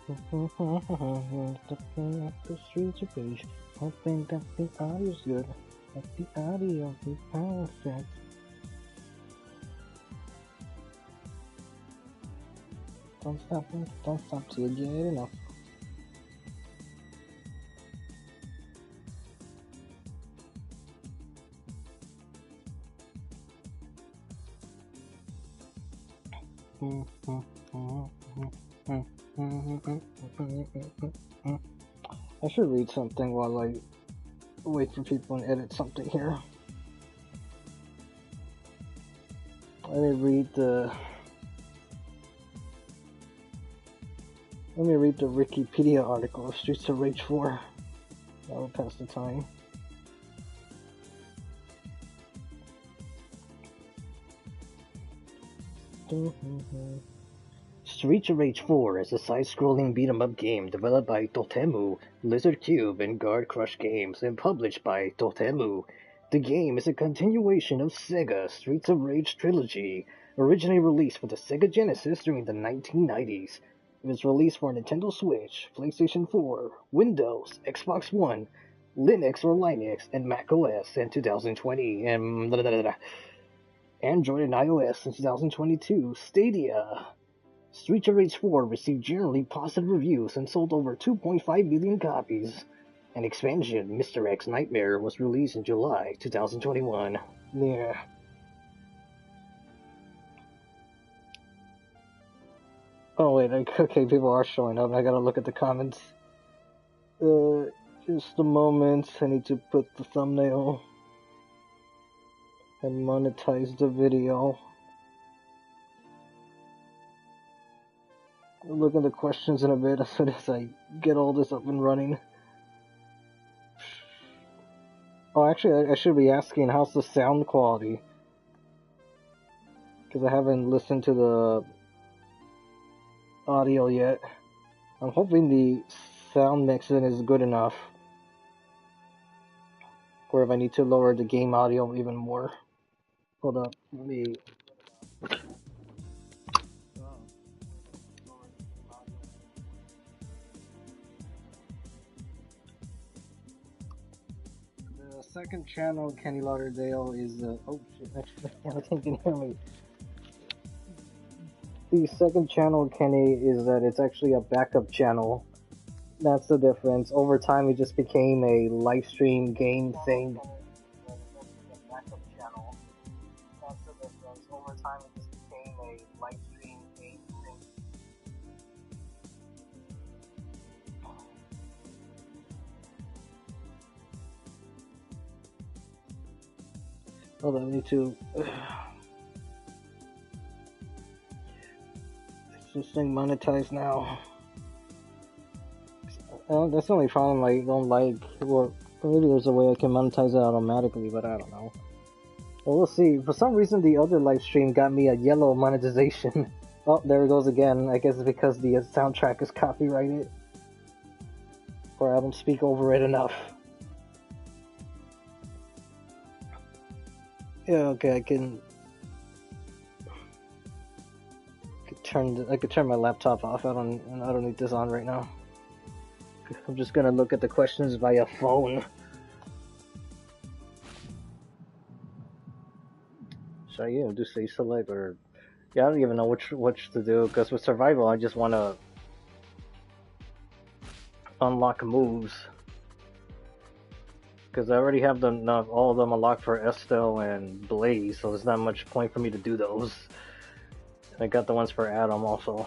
Looking at the streets of rage, hoping that the audio's good, that the audio be perfect. Don't stop till you get enough. I should read something while I wait for people and edit something here. Let me read the Wikipedia article of Streets of Rage 4. That will pass the time. Streets of Rage 4 is a side-scrolling beat-em-up game developed by Dotemu, Lizard Cube, and Guard Crush Games, and published by Dotemu. The game is a continuation of Sega's Streets of Rage trilogy, originally released for the Sega Genesis during the 1990s. It was released for Nintendo Switch, PlayStation 4, Windows, Xbox One, Linux or Linux, and Mac OS in 2020, and Android and iOS in 2022. Stadia. Streets of Rage 4 received generally positive reviews and sold over 2.5 million copies. An expansion, Mr. X Nightmare, was released in July 2021. Yeah. Oh wait, okay, people are showing up. I gotta look at the comments. Just a moment. I need to put the thumbnail and monetize the video. I'll look at the questions in a bit as soon as I get all this up and running. Oh, actually, I should be asking, how's the sound quality? Because I haven't listened to the audio yet. I'm hoping the sound mixing is good enough. Or if I need to lower the game audio even more. Hold up, let me... The second channel, Kenny Lauderdale, is... oh shit, actually, I think you can hear me. The second channel, Kenny, is that it's actually a backup channel. That's the difference. Over time, it just became a live stream game thing. That's the difference. Over time, it just became a live stream game thing. Hold on, I need to... Is this thing monetized now? That's the only problem I don't like. Or maybe there's a way I can monetize it automatically, but I don't know. Well, we'll see. For some reason, the other live stream got me a yellow monetization. Oh, there it goes again. I guess it's because the soundtrack is copyrighted. Or I don't speak over it enough. Yeah, okay, I can turn my laptop off. I don't need this on right now. I'm just gonna look at the questions via phone. Should I do save select or... Yeah, I don't even know which to do, because with survival I just want to unlock moves. Because I already have them, all of them unlocked for Estelle and Blaze, so there's not much point for me to do those. And I got the ones for Adam also.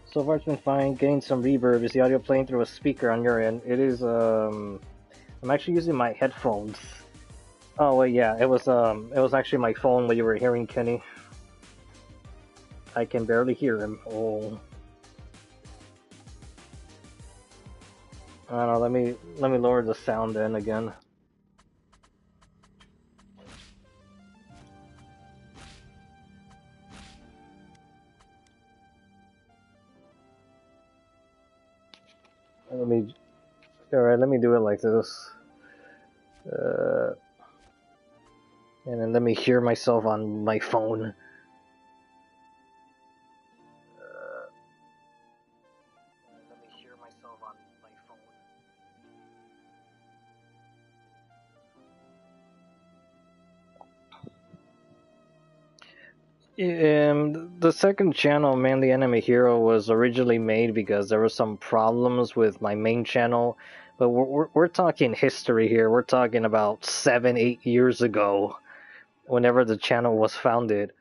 So far it's been fine. Getting some reverb. Is the audio playing through a speaker on your end? It is. I'm actually using my headphones. Oh wait, yeah. It was actually my phone when you were hearing Kenny. I can barely hear him. Oh. I don't know. Let me lower the sound then again. Alright, let me do it like this. And then let me hear myself on my phone. The second channel, Manly Anime Hero, was originally made because there were some problems with my main channel. But we're talking history here. We're talking about 7-8 years ago, whenever the channel was founded.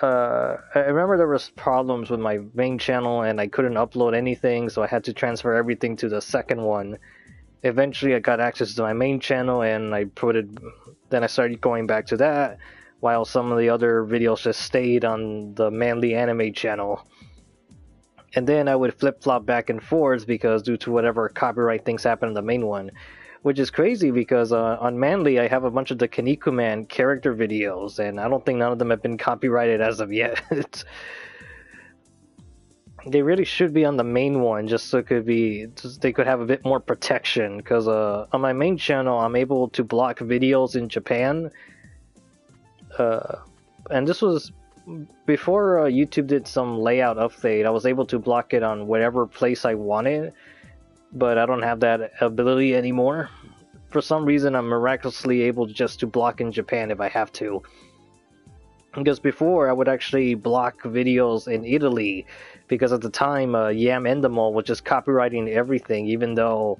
I remember there was problems with my main channel and I couldn't upload anything, so I had to transfer everything to the second one. Eventually I got access to my main channel and then I started going back to that, while some of the other videos just stayed on the Manly Anime channel. And then I would flip-flop back and forth because due to whatever copyright things happen on the main one. Which is crazy because on Manly I have a bunch of the Kinnikuman character videos, and I don't think none of them have been copyrighted as of yet. They really should be on the main one just so they could have a bit more protection, because on my main channel I'm able to block videos in Japan. And this was before YouTube did some layout update. I was able to block it on whatever place I wanted, but I don't have that ability anymore. For some reason, I'm miraculously able just to block in Japan if I have to. Because before, I would actually block videos in Italy, because at the time, Yam Endemol was just copyrighting everything, even though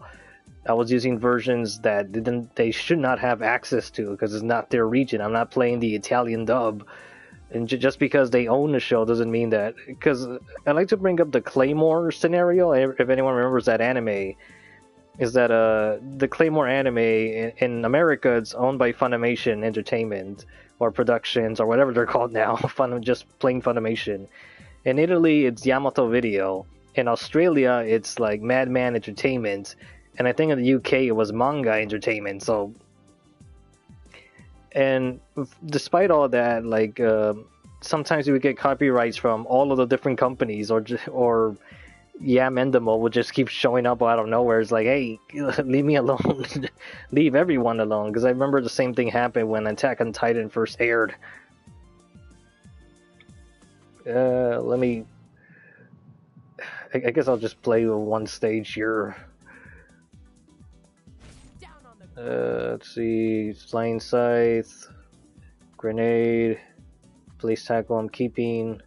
I was using versions that they should not have access to, because it's not their region. I'm not playing the Italian dub. And just because they own the show doesn't mean that... Because I like to bring up the Claymore scenario, if anyone remembers that anime. Is that the Claymore anime in America, it's owned by Funimation Entertainment, or Productions, or whatever they're called now. Just plain Funimation. In Italy, it's Yamato Video. In Australia, it's like Madman Entertainment. And I think in the UK, it was Manga Entertainment, so... And despite all that, like sometimes you would get copyrights from all of the different companies, or Yam Endemol would just keep showing up out of nowhere. It's like, hey, leave me alone, leave everyone alone. Because I remember the same thing happened when Attack on Titan first aired. I guess I'll just play one stage here. Let's see, Flying Scythe, Grenade, Police Tackle I'm keeping,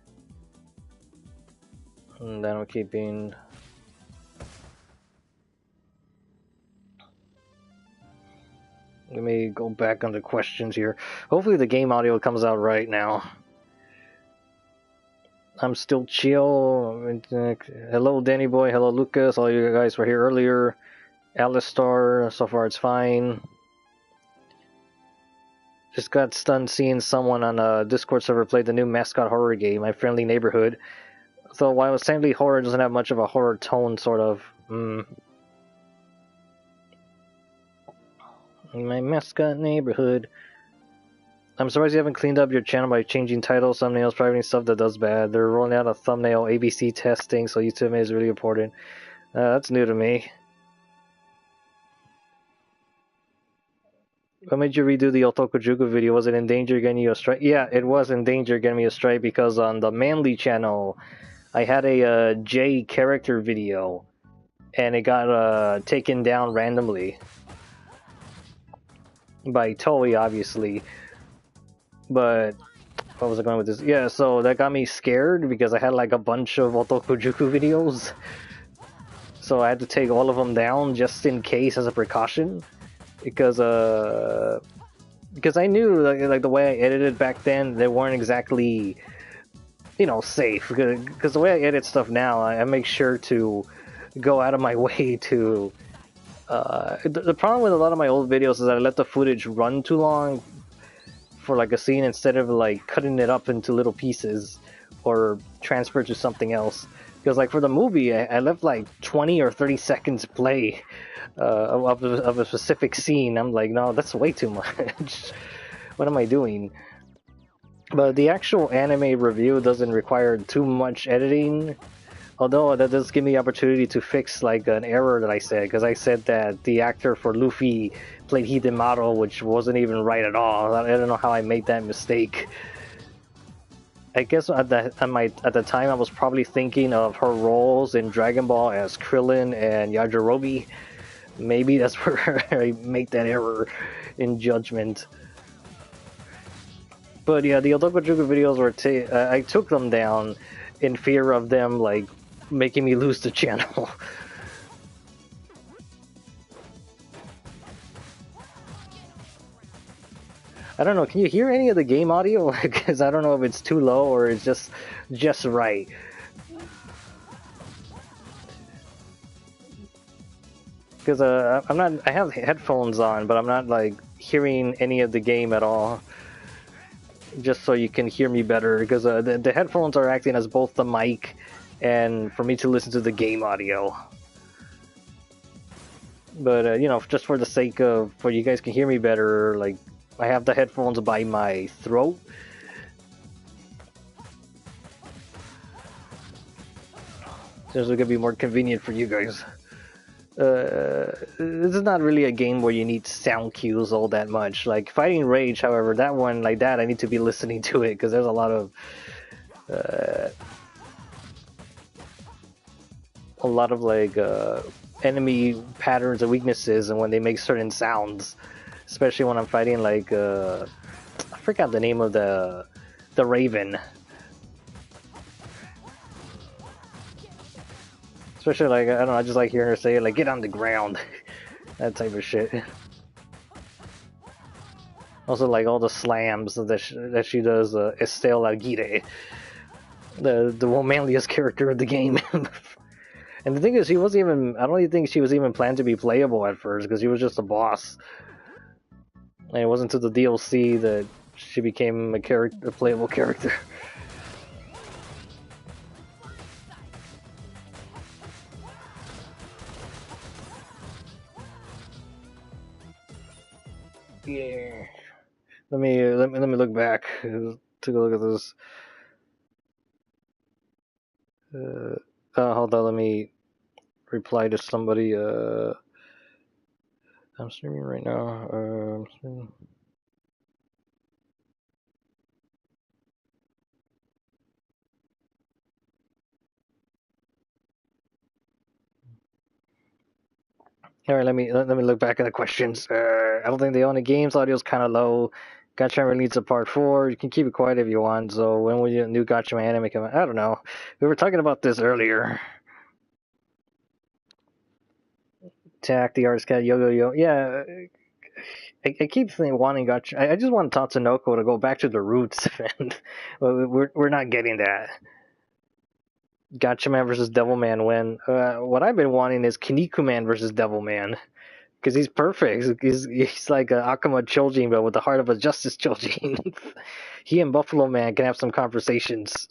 and then I'm keeping. Let me go back on the questions here. Hopefully the game audio comes out right now. I'm still chill. Hello Danny Boy, hello Lucas, all you guys were here earlier. Alistar, so far it's fine. Just got stunned seeing someone on a Discord server play the new mascot horror game, My Friendly Neighborhood. So while Assembly Horror doesn't have much of a horror tone, sort of. My mascot neighborhood. I'm surprised you haven't cleaned up your channel by changing titles, thumbnails, privating stuff that does bad. They're rolling out a thumbnail ABC testing, so YouTube is really important. That's new to me. What made you redo the Otokujuku video? Was it in danger getting you a strike? Yeah, it was in danger getting me a strike because on the Manly channel, I had a J character video, and it got taken down randomly by Toei, obviously. But what was I going with this? Yeah, so that got me scared because I had like a bunch of Otokujuku videos, so I had to take all of them down just in case as a precaution. Because I knew like the way I edited back then, they weren't exactly, safe. Because the way I edit stuff now, I make sure to go out of my way to. The problem with a lot of my old videos is that I let the footage run too long for like a scene instead of like cutting it up into little pieces or transfer to something else. Because like for the movie, I left like 20 or 30 seconds play. Of a specific scene. I'm like, no, that's way too much. What am I doing? But the actual anime review doesn't require too much editing. Although that does give me the opportunity to fix like an error that I said, because I said that the actor for Luffy played Hidemaru, which wasn't even right at all. I don't know how I made that mistake. I guess at the time I was probably thinking of her roles in Dragon Ball as Krillin and Yajirobe. Maybe that's where I make that error in judgment. But yeah, the Otokojuku videos were I took them down in fear of them like making me lose the channel. I don't know. Can you hear any of the game audio? Because I don't know if it's too low or it's just right. Because I'm not. I have headphones on, but I'm not like hearing any of the game at all. Just so you can hear me better, because the headphones are acting as both the mic and for me to listen to the game audio. But you know, just for the sake of where you guys can hear me better, like I have the headphones by my throat. So it's gonna be more convenient for you guys. This is not really a game where you need sound cues all that much. Like Fighting Rage, however, that one like that, I need to be listening to it because there's a lot of like enemy patterns and weaknesses, and when they make certain sounds, especially when I'm fighting like I forgot the name of the Raven. Especially like, I don't know, I just like hearing her say like, get on the ground. That type of shit. Also like all the slams that she does, Estelle Aguirre. The manliest character of the game. And the thing is, she wasn't even, I don't even think she was even planned to be playable at first, because she was just a boss. And it wasn't until the DLC that she became a playable character. Yeah. Let me look back. Take a look at this. Hold on. Let me reply to somebody. I'm streaming right now. All right, let me look back at the questions. I don't think they own the games. Audio's kind of low. Gotcha really needs a part 4. You can keep it quiet if you want. So when will your new Gotcha anime come out? I don't know. We were talking about this earlier. Tack, the artist cat, yo. Yeah, I keep wanting Gotcha. I just want Tatsunoko to go back to the roots, and we're not getting that. Gotcha Man versus Devilman win. What I've been wanting is Kinnikuman versus Devilman. Because he's perfect. He's like a Akuma Chojin, but with the heart of a Justice Chojin. He and Buffalo Man can have some conversations.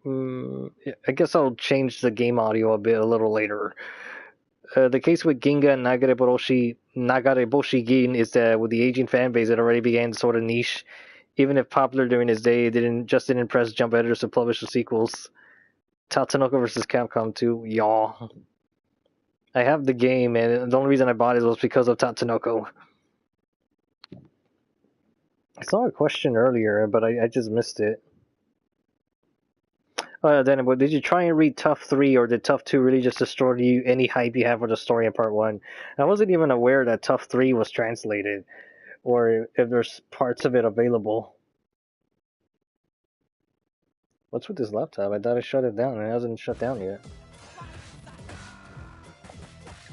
I guess I'll change the game audio a little later. The case with Ginga and Nagareboshi Gin is that with the aging fan base, it already began sort of niche. Even if popular during his day, it didn't press Jump editors to publish the sequels. Tatsunoko vs. Capcom 2, y'all. I have the game, and the only reason I bought it was because of Tatsunoko. I saw a question earlier, but I just missed it. Then, did you try and read Tough 3, or did Tough 2 really just destroy you any hype you have for the story in Part 1? I wasn't even aware that Tough 3 was translated, or if there's parts of it available. What's with this laptop? I thought I shut it down, and it hasn't shut down yet.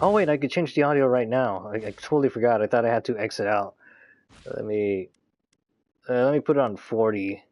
Oh wait, I could change the audio right now. I totally forgot. I thought I had to exit out. Let me put it on 40.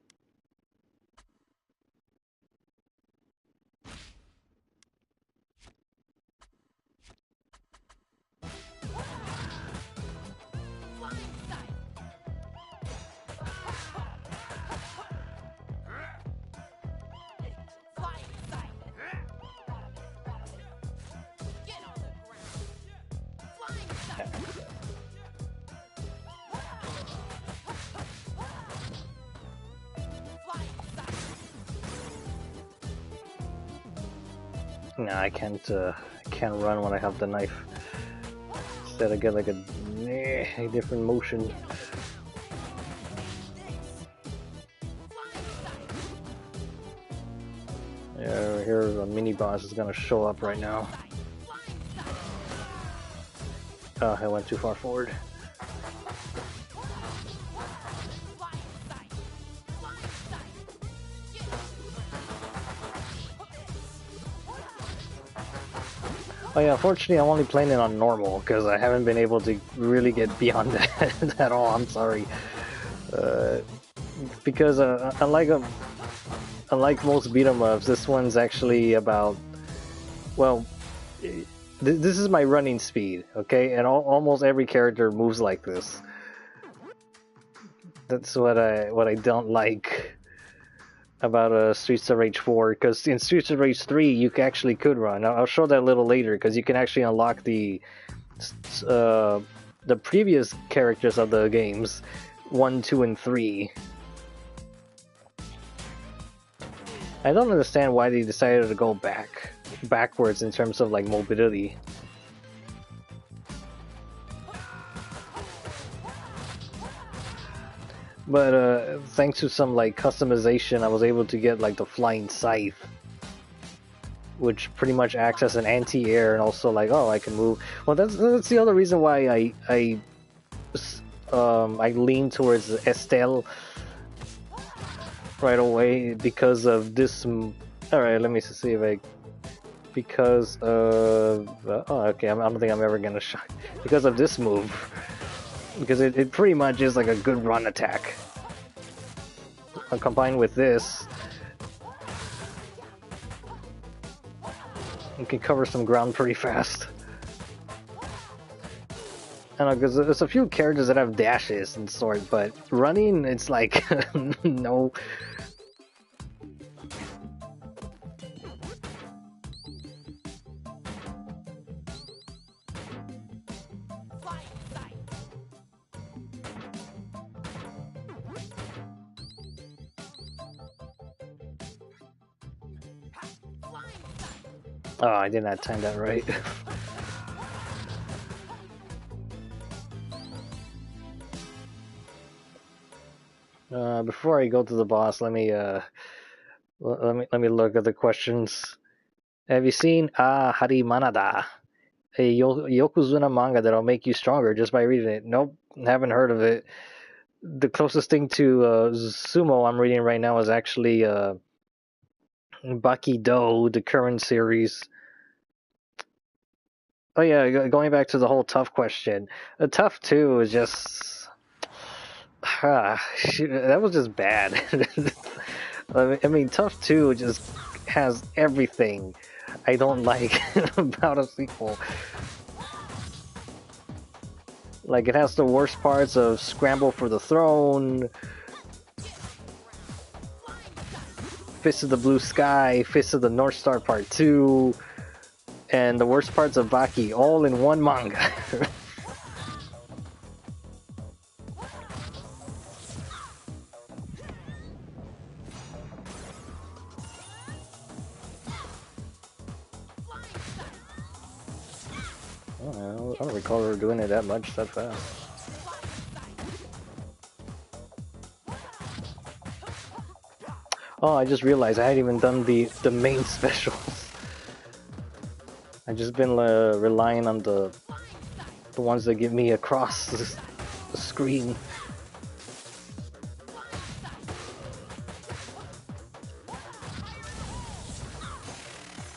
Nah, I can't run when I have the knife. Instead I get like a different motion. Yeah, here a mini boss is gonna show up right now. Oh, I went too far forward. Oh yeah, unfortunately I'm only playing it on normal because I haven't been able to really get beyond that at all. I'm sorry. Because unlike most beat 'em ups, this one's actually about, well, this is my running speed, okay? And almost every character moves like this. That's what I don't like about Streets of Rage 4, because in Streets of Rage 3 you actually could run. I'll show that a little later, because you can actually unlock the previous characters of the games, 1, 2, and 3. I don't understand why they decided to go backwards in terms of like mobility. But thanks to some like customization, I was able to get like the flying scythe, which pretty much acts as an anti-air, and also like, oh, I can move. Well, that's the other reason why I lean towards Estelle right away, because of this. All right, let me see if I. Because of oh, okay, I don't think I'm ever gonna shine because of this move. Because it pretty much is like a good run attack. Combined with this, you can cover some ground pretty fast. I don't know, because there's a few characters that have dashes and sort, but running, it's like, no. Oh, I did not time that right. Before I go to the boss, let me look at the questions. Have you seen Hari Manada, a Yokozuna manga that'll make you stronger just by reading it? Nope, haven't heard of it. The closest thing to sumo I'm reading right now is actually Bakido, the current series. Oh yeah, going back to the whole tough question. Tough 2 is just... that was just bad. I mean, Tough 2 just has everything I don't like about a sequel. Like, it has the worst parts of Scramble for the Throne, Fist of the Blue Sky, Fist of the North Star Part 2, and the worst parts of Baki, all in one manga. I don't recall her doing it that much, that fast. Oh, I just realized I hadn't even done the main specials. I've just been relying on the ones that get me across the screen.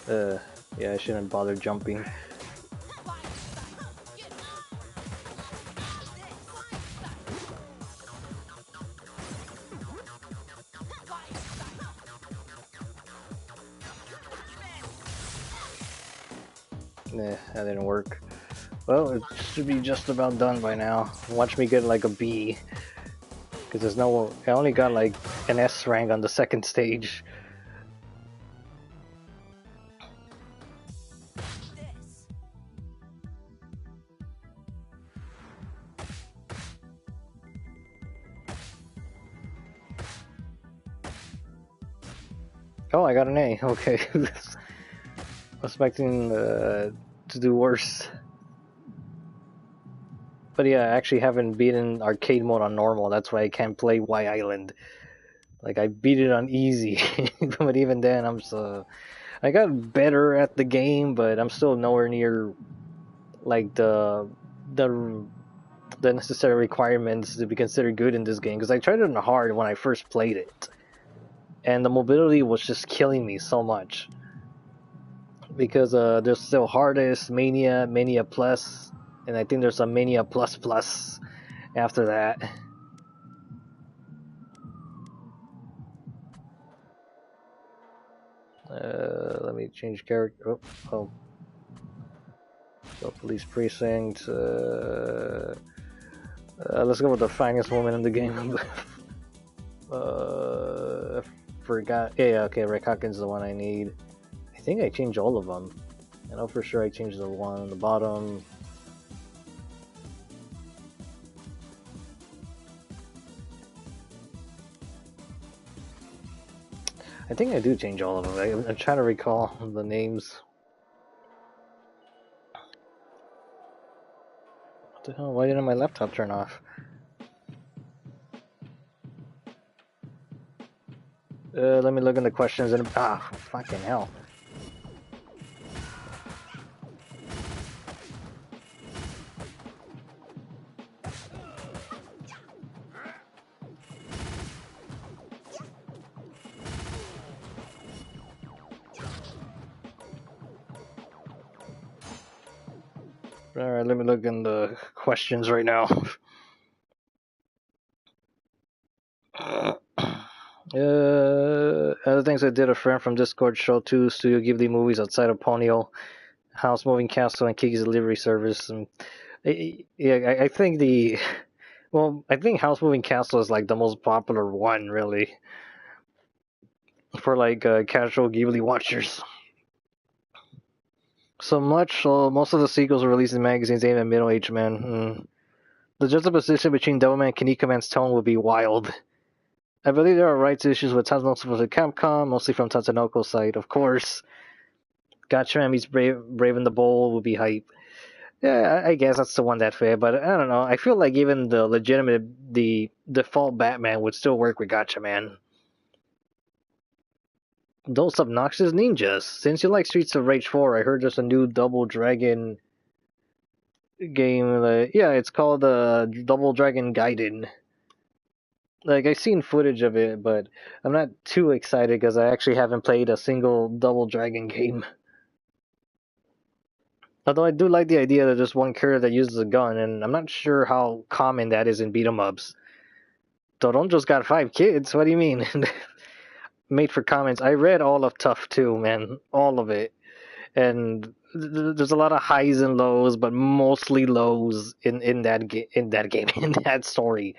Yeah, I shouldn't bother jumping. Nah, that didn't work. Well, it should be just about done by now. Watch me get like a B. Because there's no... I only got like an S rank on the second stage. Oh, I got an A. Okay. expecting to do worse. But yeah, I actually haven't beaten arcade mode on normal. That's why I can't play Y Island. Like I beat it on easy, but even then, I got better at the game, but I'm still nowhere near like the necessary requirements to be considered good in this game. Because I tried it on hard when I first played it, and the mobility was just killing me so much. Because there's still hardest, Mania, Mania Plus, and I think there's a Mania Plus Plus after that. Let me change character. Oh. So police precinct. Let's go with the finest woman in the game. Forgot. Yeah, okay. Rick Hawkins is the one I need. I think I changed all of them. I know for sure I changed the one on the bottom. I think I do change all of them. I'm trying to recall the names. What the hell? Why didn't my laptop turn off? Let me look in the questions and fucking hell. Alright, let me look in the questions right now. Other things I did, a friend from Discord showed 2 Studio Ghibli movies outside of Ponyo, House Moving Castle, and Kiki's Delivery Service. And I think I think House Moving Castle is like the most popular one, really, for like casual Ghibli watchers. So most of the sequels were released in magazines aimed at middle-aged men. The juxtaposition between Devilman and Kinnikuman's tone would be wild. I believe there are rights issues with tons of Capcom, mostly from Tatsanoko's side, of course. Gatchaman meets Brave and the Bold would be hype. Yeah, I guess that's the one that fair, but I don't know. I feel like even the default Batman would still work with Gatchaman. Those obnoxious ninjas. Since you like Streets of Rage 4, I heard there's a new Double Dragon game. Yeah, it's called Double Dragon Gaiden. Like, I've seen footage of it, but I'm not too excited because I actually haven't played a single Double Dragon game. Although I do like the idea that there's one character that uses a gun, and I'm not sure how common that is in beat-em-ups. So don't just got 5 kids, what do you mean? Made for comments. I read all of Tough 2, man. All of it. And there's a lot of highs and lows, but mostly lows in that game, in that story.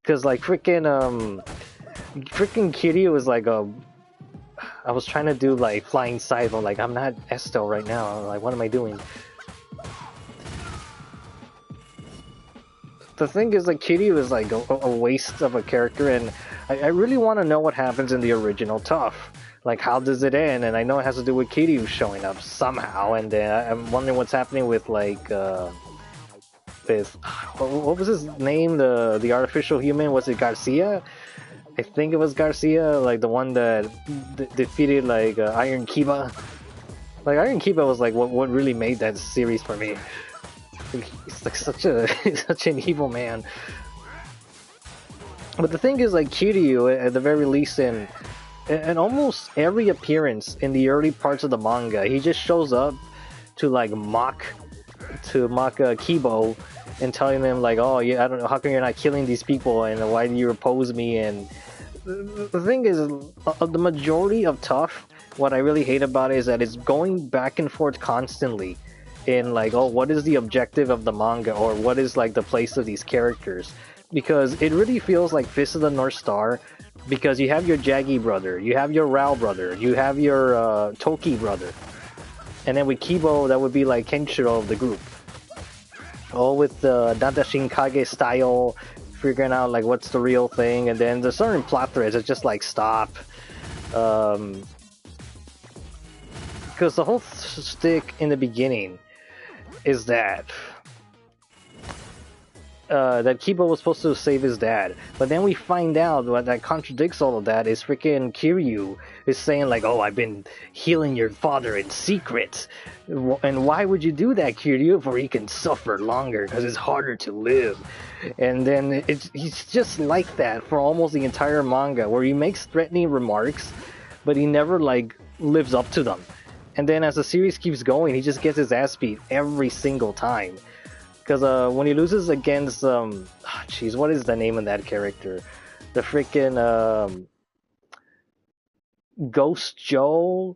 Because like freaking Kitty was like I was trying to do like flying side, but like I'm not Esto right now. Like what am I doing? The thing is, like Kitty was like a waste of a character, and I really want to know what happens in the original Tough. Like how does it end? And I know it has to do with Kitty showing up somehow, and I'm wondering what's happening with like what was his name? The artificial human, was it Garcia? I think it was Garcia, like the one that defeated like Iron Kiba. Like Iron Kiba was like what really made that series for me. He's like such an evil man. But the thing is, like Kiryu, at the very least, in almost every appearance in the early parts of the manga, he just shows up to like mock Kibo and telling them like, oh yeah, I don't know, how come you're not killing these people, and why do you oppose me? And the thing is, the majority of Tough, what I really hate about it is that it's going back and forth constantly in like, oh, what is the objective of the manga, or what is like the place of these characters, because it really feels like Fist of the North Star, because you have your Jaggy brother, you have your Rao brother, you have your Toki brother, and then with Kibo, that would be like Kenshiro of the group. All with the Danta Shinkage style, figuring out like what's the real thing, and then there's certain plot threads that just like stop. because the whole stick in the beginning is that that Kiba was supposed to save his dad, but then we find out what that contradicts all of that is freaking Kiryu is saying like, "Oh, I've been healing your father in secret," and why would you do that, Kiryu? For he can suffer longer because it's harder to live. And then he's just like that for almost the entire manga, where he makes threatening remarks, but he never like lives up to them. And then as the series keeps going, he just gets his ass beat every single time. Because when he loses against, jeez, what is the name of that character? The freaking Ghost Joe?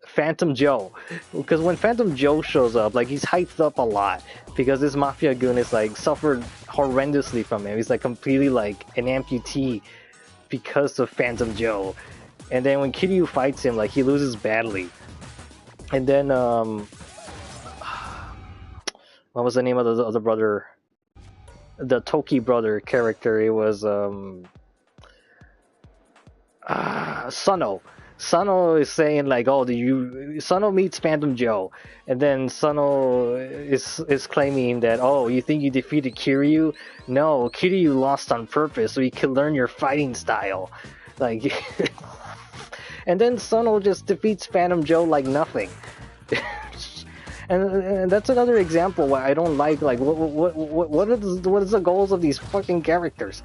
Phantom Joe. Because when Phantom Joe shows up, like, he's hyped up a lot. Because this Mafia goon is, like, suffered horrendously from him. He's, like, completely, like, an amputee because of Phantom Joe. And then when Kiryu fights him, like, he loses badly. And then, what was the name of the other brother? The Toki brother character. It was Suno. Suno is saying like, "Oh, Suno meets Phantom Joe," and then Suno is claiming that, "Oh, you think you defeated Kiryu? No, Kiryu lost on purpose so he could learn your fighting style." Like, and then Suno just defeats Phantom Joe like nothing. And that's another example why I don't like what is the goals of these fucking characters?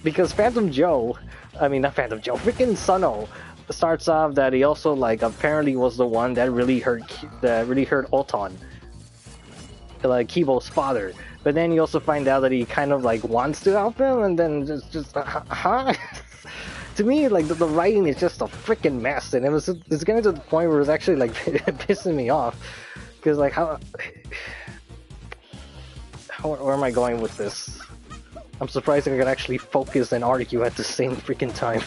Because Phantom Joe, I mean not Phantom Joe, freaking Suno starts off that he also like apparently was the one that really hurt Oton, like Kibo's father. But then you also find out that he kind of like wants to help him, and then just huh? To me, like the writing is just a freaking mess, and it's getting to the point where it's actually like pissing me off. Because like where am I going with this? I'm surprised I can actually focus and argue at the same freaking time.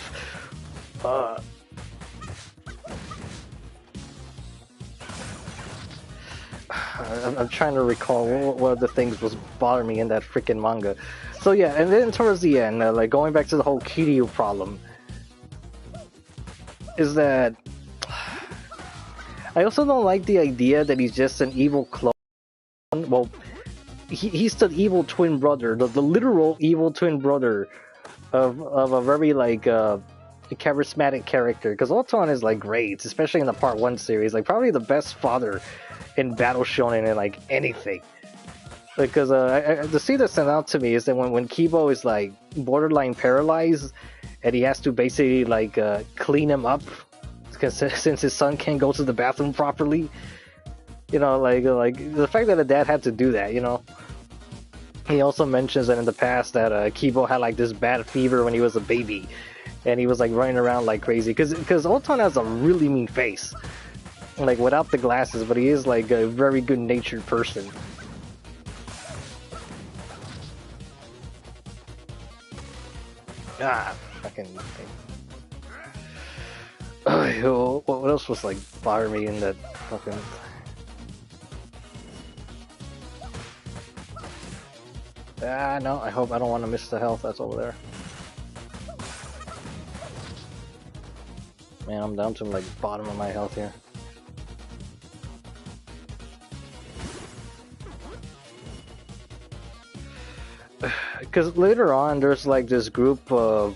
I'm trying to recall what other things was bothering me in that freaking manga. So yeah, and then towards the end, like going back to the whole Kiryu problem, is that I also don't like the idea that he's just an evil clone. Well, he's the evil twin brother, the literal evil twin brother of a very like charismatic character. Because Oton is like great, especially in the Part 1 series, like probably the best father in Battle Shonen in like anything. Because the scene that stands out to me is that when Kibo is like borderline paralyzed, and he has to basically like clean him up. Since his son can't go to the bathroom properly, you know, like the fact that the dad had to do that, you know. He also mentions that in the past that Kibo had like this bad fever when he was a baby, and he was like running around like crazy. Because Oton has a really mean face, like without the glasses, but he is like a very good-natured person. Fucking thing. What else was like bothering me in that fucking... no, I hope I don't want to miss the health that's over there. Man, I'm down to like bottom of my health here. Because later on there's like this group of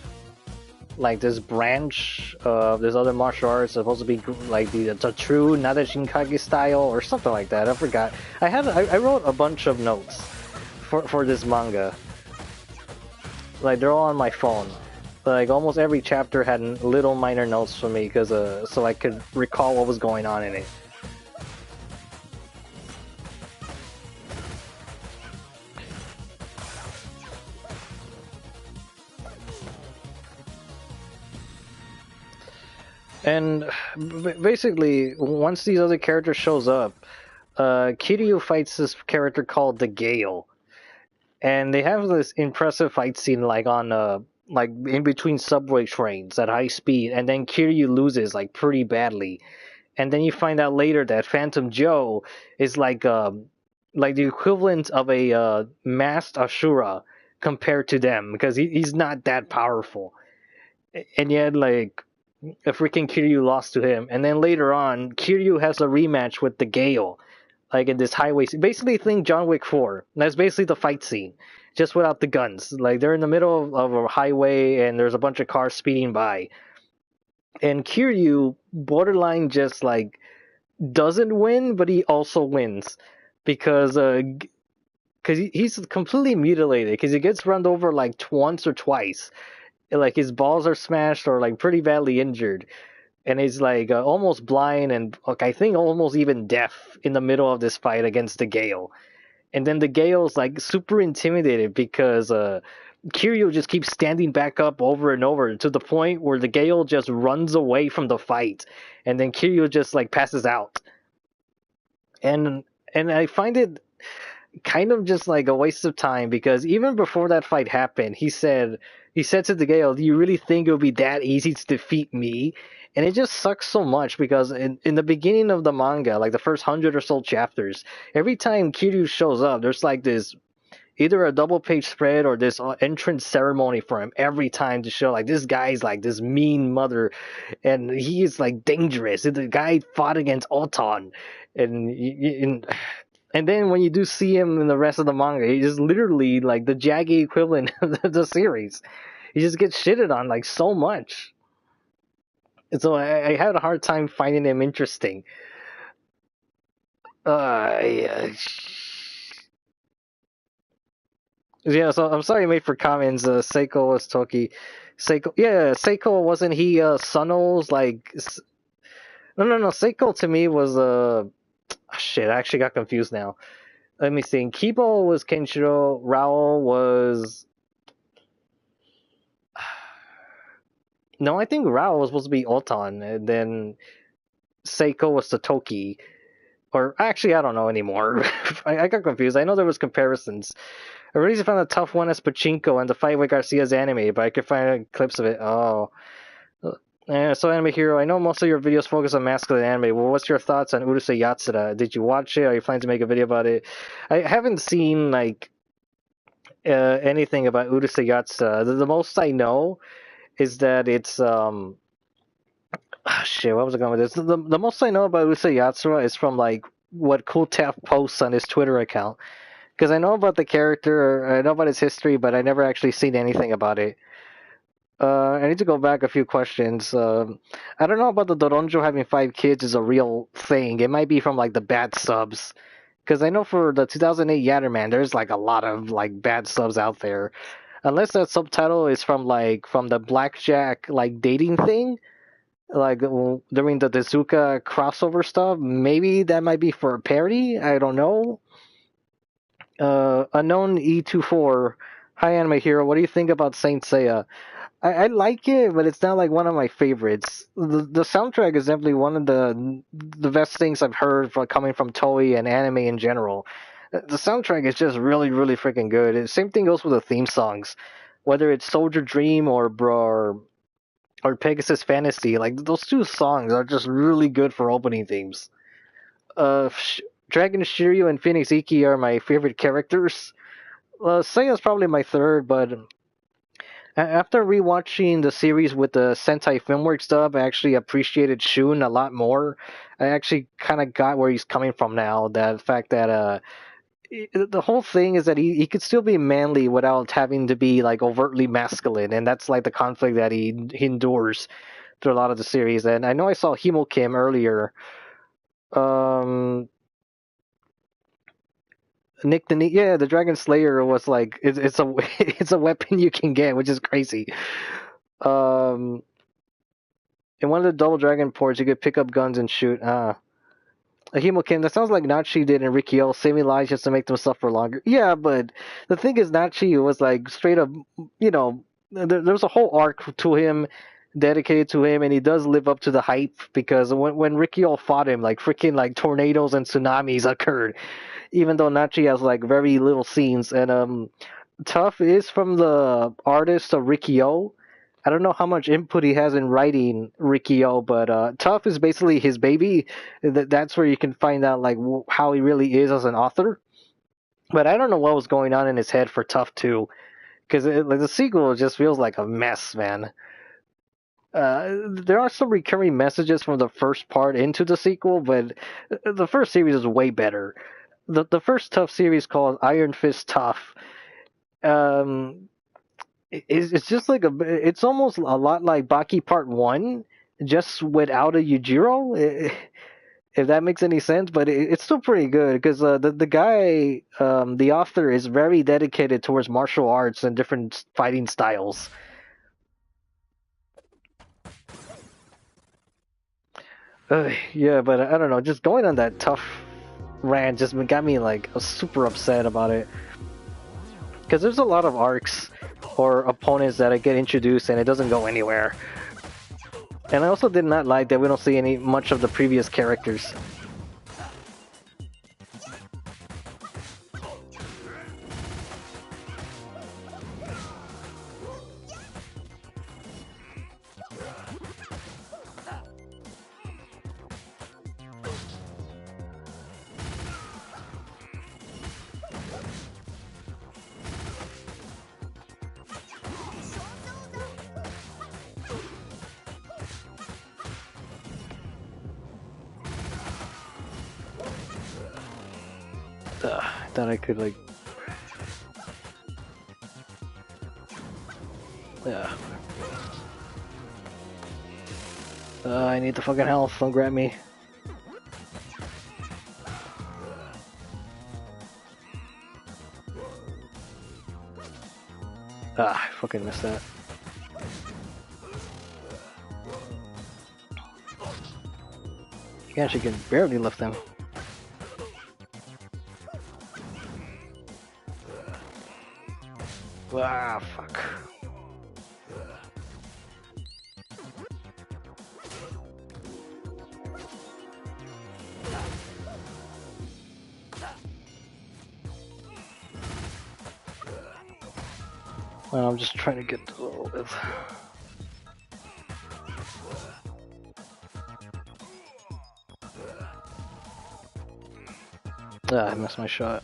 like this branch of this other martial arts supposed to be like the true Nada Shinkage style or something like that. I forgot. I wrote a bunch of notes for this manga. Like they're all on my phone. Like almost every chapter had little minor notes for me because so I could recall what was going on in it. And basically, once these other characters shows up, Kiryu fights this character called the Gale, and they have this impressive fight scene like on like in between subway trains at high speed, and then Kiryu loses like pretty badly, and then you find out later that Phantom Joe is like the equivalent of a masked Ashura compared to them because he's not that powerful, and yet like freaking Kiryu lost to him, and then later on, Kiryu has a rematch with the Gale, like in this highway. Basically, think John Wick 4. That's basically the fight scene, just without the guns. Like they're in the middle of a highway, and there's a bunch of cars speeding by, and Kiryu borderline just like doesn't win, but he also wins because he's completely mutilated because he gets run over like once or twice. Like his balls are smashed or like pretty badly injured, and he's like almost blind and like, I think almost even deaf in the middle of this fight against the Gale. And then the Gale's like super intimidated because Kiryu just keeps standing back up over and over to the point where the Gale just runs away from the fight, and then Kiryu just like passes out. And I find it kind of just like a waste of time because even before that fight happened, he said to the Gale, "Do you really think it would be that easy to defeat me?" And it just sucks so much because in the beginning of the manga, like the first 100 or so chapters, every time Kiryu shows up, there's like this either a double page spread or this entrance ceremony for him every time to show like this guy's like this mean mother and he is like dangerous. The guy fought against Oton, and then when you do see him in the rest of the manga, he is literally like the Jaggy equivalent of the series. He just gets shitted on like so much. And so I had a hard time finding him interesting. Yeah. Yeah, so I'm sorry I made for comments. Seiko was Toki. Seiko, yeah, Seiko wasn't he Suno's like. No. Seiko to me was shit. I actually got confused now. Let me think. Kibo was Kenshiro. Raoul was. No, I think Raoul was supposed to be Otan, and then Seiko was Satoki. Or actually, I don't know anymore. I got confused. I know there was comparisons. I really found a tough one as Pachinko and the fight with Garcia's anime, but I could find clips of it. Oh. So Anime Hero, I know most of your videos focus on masculine anime. Well, what's your thoughts on Urusei Yatsura? Did you watch it? Are you planning to make a video about it? I haven't seen like anything about Urusei Yatsura. The most I know is that it's shit. What was I going with this? The most I know about Urusei Yatsura is from like what Cool Tap posts on his Twitter account. Because I know about the character, I know about his history, but I never actually seen anything about it. I need to go back a few questions. I don't know about the Doronjo having 5 kids is a real thing. It might be from like the bad subs. Because I know for the 2008 Yatterman, there's like a lot of like bad subs out there. Unless that subtitle is from the Blackjack like dating thing, like during the Tezuka crossover stuff. Maybe that might be for a parody. I don't know. Unknown E24. Hi, Anime Hero. What do you think about Saint Seiya? I like it, but it's not like one of my favorites. The soundtrack is definitely one of the best things I've heard coming from Toei and anime in general. The soundtrack is just really, really freaking good. Same thing goes with the theme songs, whether it's Soldier Dream or Pegasus Fantasy. Like those two songs are just really good for opening themes. Dragon Shiryu and Phoenix Iki are my favorite characters. Seiya's probably my third, but after rewatching the series with the Sentai Filmworks dub, I actually appreciated Shun a lot more. I actually kind of got where he's coming from now. That fact that the whole thing is that he could still be manly without having to be like overtly masculine, and that's like the conflict that he endures through a lot of the series. And I know I saw Himo Kim earlier. Nick the yeah, the Dragon Slayer was like it's a it's a weapon you can get, which is crazy. Um, in one of the Double Dragon ports, you could pick up guns and shoot. Hemokin, that sounds like Nachi did in Rikio, saving lives just to make them suffer longer. Yeah, but the thing is, Nachi was like straight up, there's a whole arc to him dedicated to him, and he does live up to the hype because when Rikio fought him, like freaking like tornadoes and tsunamis occurred, even though Nachi has like very little scenes. And Tough is from the artist of Rikio. I don't know how much input he has in writing Rikio, but Tough is basically his baby. That's where you can find out like how he really is as an author. But I don't know what was going on in his head for Tough too, because like the sequel just feels like a mess, man. there are some recurring messages from the first part into the sequel, but the first series is way better. The first Tough series called Iron Fist Tough. Um, it's just like it's almost a lot like Baki Part One, just without a Yujiro. If that makes any sense, but it's still pretty good because the guy, the author, is very dedicated towards martial arts and different fighting styles. Yeah, but I don't know. Just going on that tough rant just got me like super upset about it because there's a lot of arcs or opponents that I get introduced and it doesn't go anywhere. And I also did not like that we don't see any much of the previous characters. Thought I could like. I need the fucking health. Don't grab me. I fucking missed that. You actually can barely lift them. Ah, fuck. Well, I'm just trying to get a little bit. I missed my shot.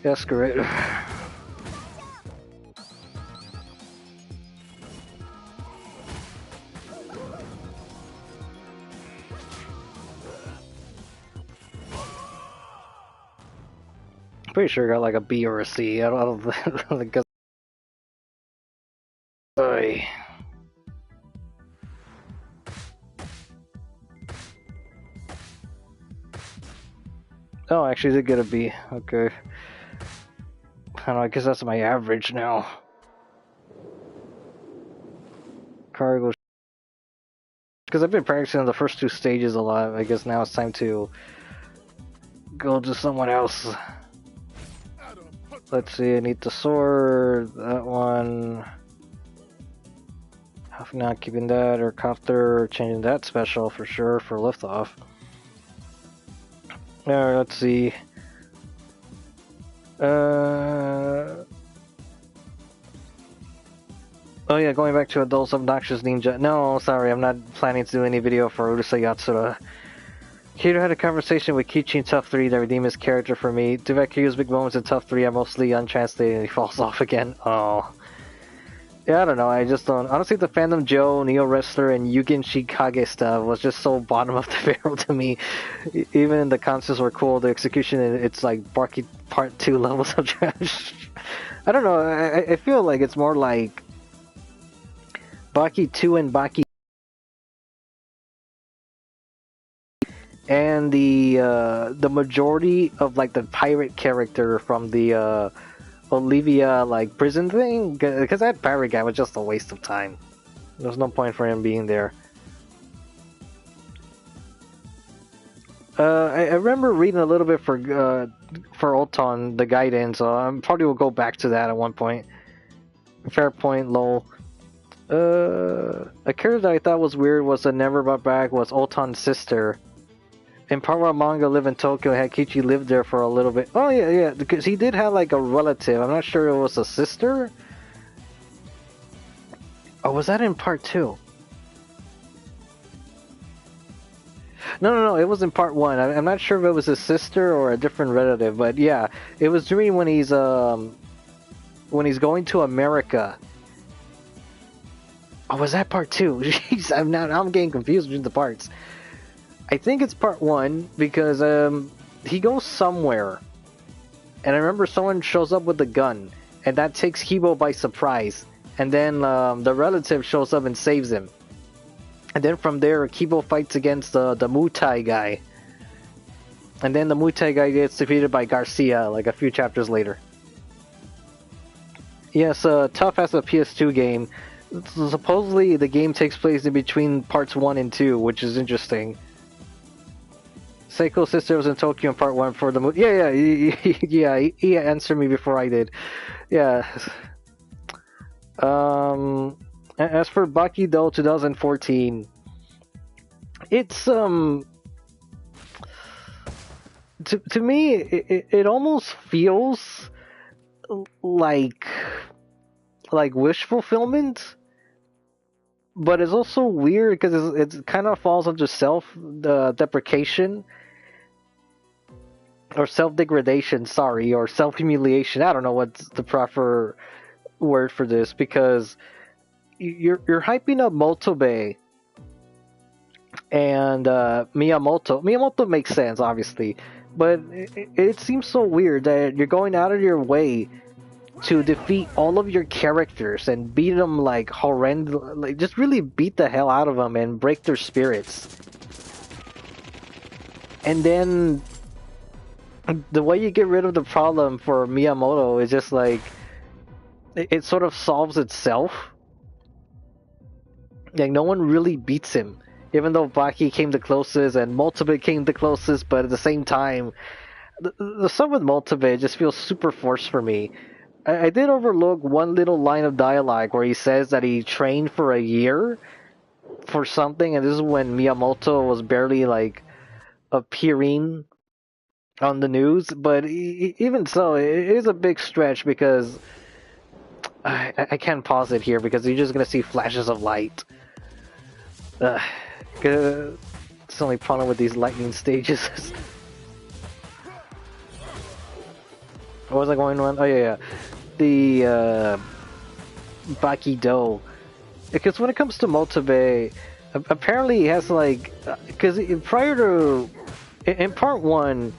Yeah, screw it. Pretty sure I got like a B or a C. I don't think. Oy. Oh, I actually did get a B. Okay. I don't know, I guess that's my average now. Cargo. Because I've been practicing the first two stages a lot. I guess now it's time to go to someone else. Let's see, I need the sword, that one. Half not keeping that, or copter, changing that special for sure for liftoff. Alright, let's see. Oh yeah, going back to Adults Obnoxious Ninja. No, sorry, I'm not planning to do any video for Urusei Yatsura. Kiryu had a conversation with Kichi in Tough 3 that redeemed his character for me. Too bad Kiryu's big moments in Tough 3 are mostly untranslated and he falls off again. Oh. Yeah, I don't know, I just don't... Honestly, the Phantom Joe, Neo Wrestler, and Yugen Shikage stuff was just so bottom of the barrel to me. Even the concepts were cool, the execution, it's like Baki Part 2 levels of trash. I don't know, I feel like it's more like Baki 2 and Baki and the majority of like the pirate character from the Olivia like prison thing, because that pirate guy was just a waste of time. There's no point for him being there. I remember reading a little bit for Ulton, the guidance, so I probably will go back to that at one point. Fair point, lol. A character that I thought was weird was that never brought back was Ulton's sister. In part one manga, live in Tokyo, had Kichi lived there for a little bit. Oh yeah, because he did have like a relative. I'm not sure it was a sister. Or was that in part 2? No, it was in part one. I'm not sure if it was his sister or a different relative, but yeah, it was during when he's going to America. Oh, was that part two? Jeez, now I'm getting confused between the parts. I think it's part one because he goes somewhere, and I remember someone shows up with a gun, and that takes Kibo by surprise, and then the relative shows up and saves him. And then from there, Kibo fights against the Mutai guy. And then the Mutai guy gets defeated by Garcia, like a few chapters later. Yes, Tough has a PS2 game. Supposedly, the game takes place in between parts 1 and 2, which is interesting. Seiko's sister was in Tokyo in part 1 for the movie. Yeah, he answered me before I did. Yeah. As for Baki though, 2014, it's to me it almost feels like wish fulfillment, but it's also weird because it kind of falls under self-deprecation or self-degradation. Sorry, or self-humiliation. I don't know what's the proper word for this, because you're hyping up Motobe and Miyamoto. Miyamoto makes sense, obviously, but it seems so weird that you're going out of your way to defeat all of your characters and beat them like horrendous, like just really beat the hell out of them and break their spirits. And then the way you get rid of the problem for Miyamoto is just like it sort of solves itself. Like, no one really beats him, even though Baki came the closest and Motobe came the closest, but at the same time, the stuff with Motobe just feels super forced for me. I did overlook one little line of dialogue where he says that he trained for a year for something, and this is when Miyamoto was barely, like, appearing on the news, but even so, it is a big stretch because I can't pause it here because you're just gonna see flashes of light. It's the only problem with these lightning stages. What was I going on? Oh yeah. The Bakido. Because when it comes to Motobe, apparently he has like, because prior to in part 1,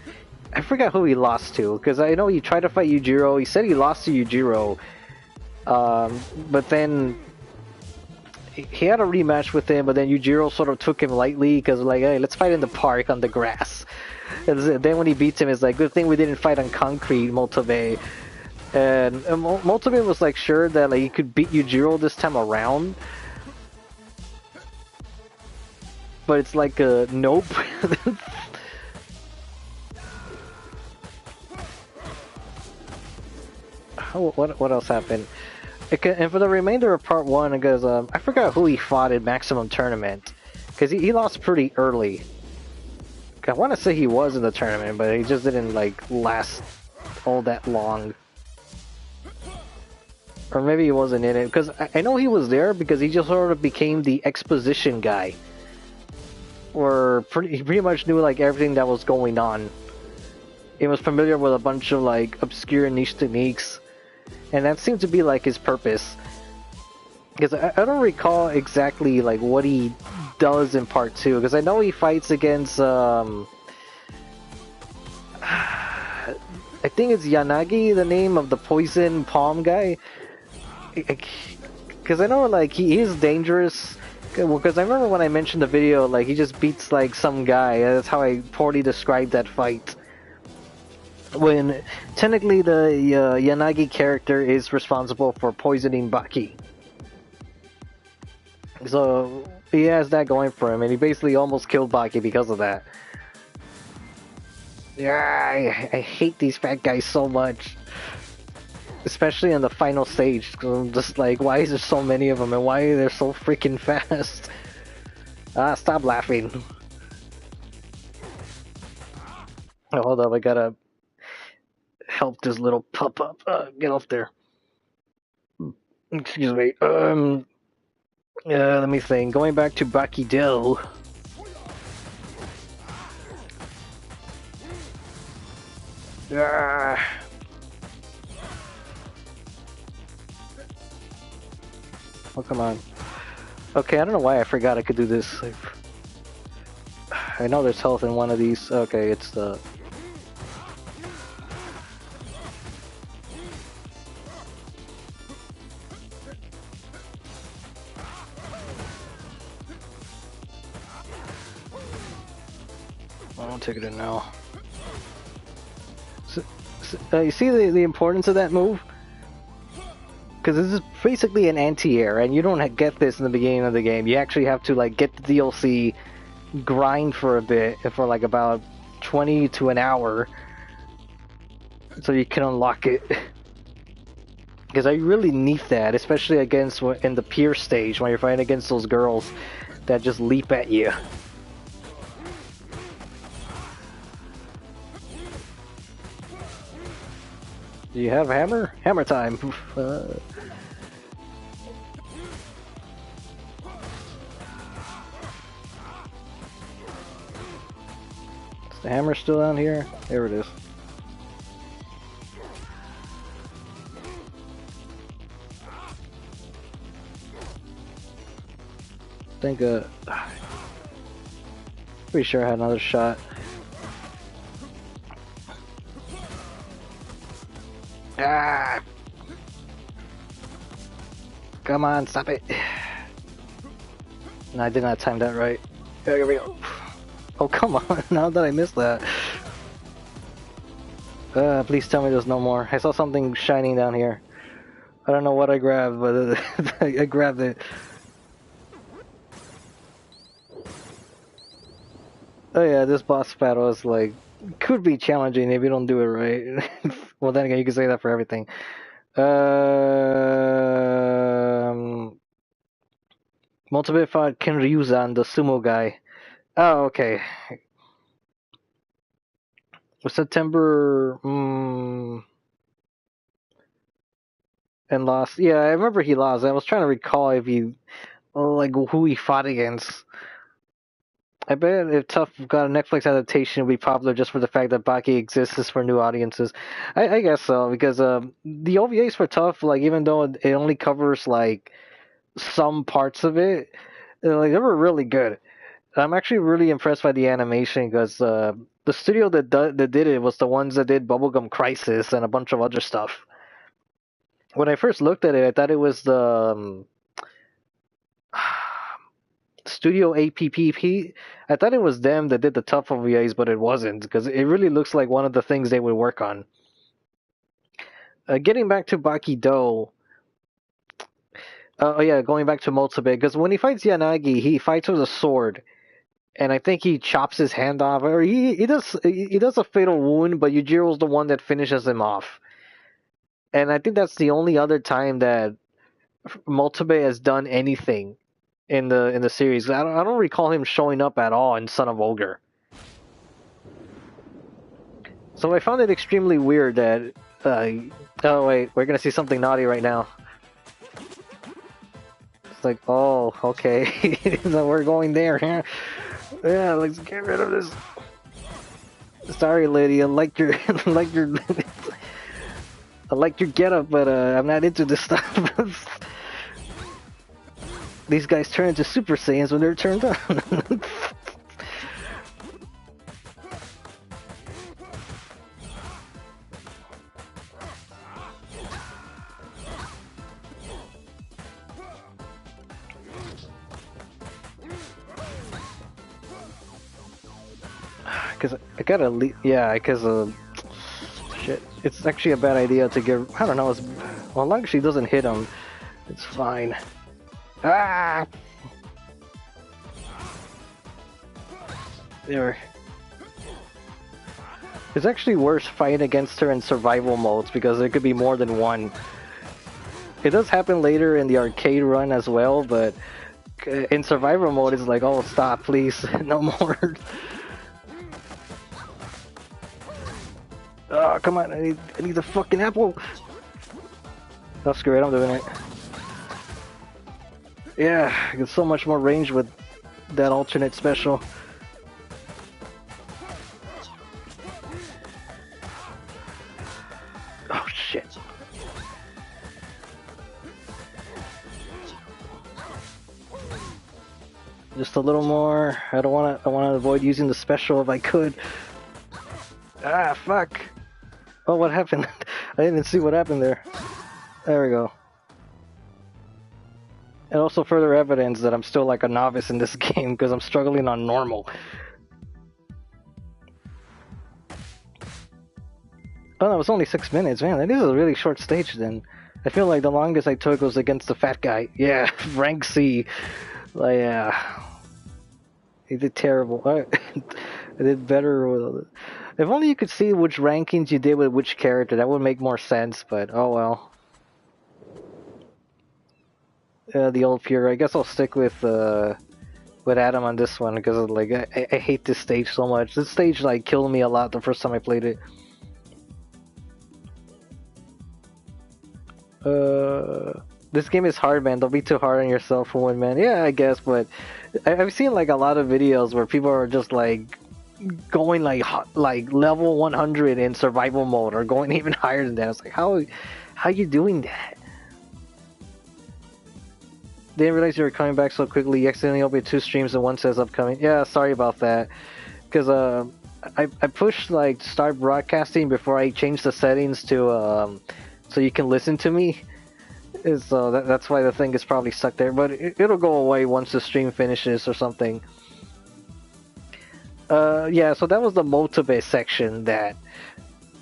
I forgot who he lost to, because I know he tried to fight Yujiro. He said he lost to Yujiro, but then he had a rematch with him, but then Yujiro sort of took him lightly because like, hey, let's fight in the park on the grass. And then when he beats him, it's like, good thing we didn't fight on concrete, Motobe. And Motobe was like sure that like he could beat Yujiro this time around, but it's like nope. What else happened? And for the remainder of part 1, because I forgot who he fought in Maximum Tournament, because he lost pretty early. I want to say he was in the tournament, but he just didn't like last all that long. Or maybe he wasn't in it, because I know he was there because he just sort of became the exposition guy. Or he pretty much knew like everything that was going on. He was familiar with a bunch of like obscure niche techniques. And that seemed to be like his purpose. Because I don't recall exactly like what he does in part 2. Because I know he fights against I think it's Yanagi, the name of the poison palm guy. Because I know like he is dangerous. Because I remember when I mentioned the video, like he just beats like some guy. That's how I poorly described that fight. When technically the Yanagi character is responsible for poisoning Baki. So he has that going for him, and he basically almost killed Baki because of that. Yeah, I hate these fat guys so much. Especially in the final stage, because I'm just like, why is there so many of them, and why are they so freaking fast? Stop laughing. Oh, hold up, I gotta help this little pup up. Get off there. Excuse me. Let me think. Going back to Bakido. Ah. Oh, come on. Okay, I don't know why I forgot I could do this. I know there's health in one of these. Okay, it's the... I won't take it in now. You see the importance of that move? Because this is basically an anti-air, and you don't get this in the beginning of the game. You actually have to like get the DLC, grind for a bit, for like about 20 to an hour, so you can unlock it. Because I really need that, especially against in the pier stage when you're fighting against those girls that just leap at you. Do you have a hammer? Hammer time! Is the hammer still down here? There it is. I think, pretty sure I had another shot. Ah! Come on, stop it! No, I did not time that right. Here we go. Oh, come on, now that I missed that. Please tell me there's no more. I saw something shining down here. I don't know what I grabbed, but I grabbed it. Oh yeah, this boss battle is like, could be challenging if you don't do it right. Well, then again, you can say that for everything. Multiple fought Ken Ryuzan, the sumo guy. Oh, okay. September... and lost. Yeah, I remember he lost. I was trying to recall if he... like, who he fought against. I bet if Tough got a Netflix adaptation, it would be popular just for the fact that Baki exists for new audiences. I guess so, because the OVAs for Tough, like, even though it only covers, like, some parts of it, like, they were really good. I'm actually really impressed by the animation, because the studio that did it was the ones that did Bubblegum Crisis and a bunch of other stuff. When I first looked at it, I thought it was the... Studio APPP. I thought it was them that did the Tough OVAs, but it wasn't, because it really looks like one of the things they would work on. Getting back to Bakido. Oh yeah, going back to Motsube, because when he fights Yanagi, he fights with a sword, and I think he chops his hand off, or he does a fatal wound, but Yujiro's the one that finishes him off. And I think that's the only other time that Motsube has done anything in the series. I don't recall him showing up at all in Son of Ogre. So I found it extremely weird that oh wait, we're gonna see something naughty right now. It's like, oh, okay. So we're going there. Yeah, let's get rid of this. Sorry, lady, I like your I like your getup, but I'm not into this stuff. These guys turn into Super Saiyans when they're turned on. Because I gotta leave. Yeah, because shit. It's actually a bad idea to get. I don't know. Well, as long as she doesn't hit him, it's fine. Ah! There. It's actually worse fighting against her in survival modes because there could be more than one. It does happen later in the arcade run as well, but in survival mode it's like, oh, stop, please, no more. Oh, come on, I need the fucking apple. Oh, screw it, I'm doing it. Yeah, I get so much more range with that alternate special. just a little more. I want to avoid using the special if I could. Ah, fuck. Oh, what happened? I didn't even see what happened there. There we go. And also further evidence that I'm still like a novice in this game because I'm struggling on normal. Oh no, it's only 6 minutes. Man, that is a really short stage then. I feel like the longest I took was against the fat guy. Yeah, rank C. Like, yeah. He did terrible. I did better with... If only you could see which rankings you did with which character, that would make more sense, but oh well. The old Fury. I guess I'll stick with Adam on this one because like I hate this stage so much. This stage like killed me a lot the first time I played it. This game is hard, man. Don't be too hard on yourself for one, man. Yeah, I guess, but I've seen like a lot of videos where people are just like going like level 100 in survival mode or going even higher than that. It's like how are you doing that? Didn't realize you were coming back so quickly. You accidentally opened 2 streams and one says upcoming. Yeah, sorry about that. Because I pushed like start broadcasting before I changed the settings to so you can listen to me. So that's why the thing is probably stuck there. But it'll go away once the stream finishes or something. Yeah, so that was the Motobe section that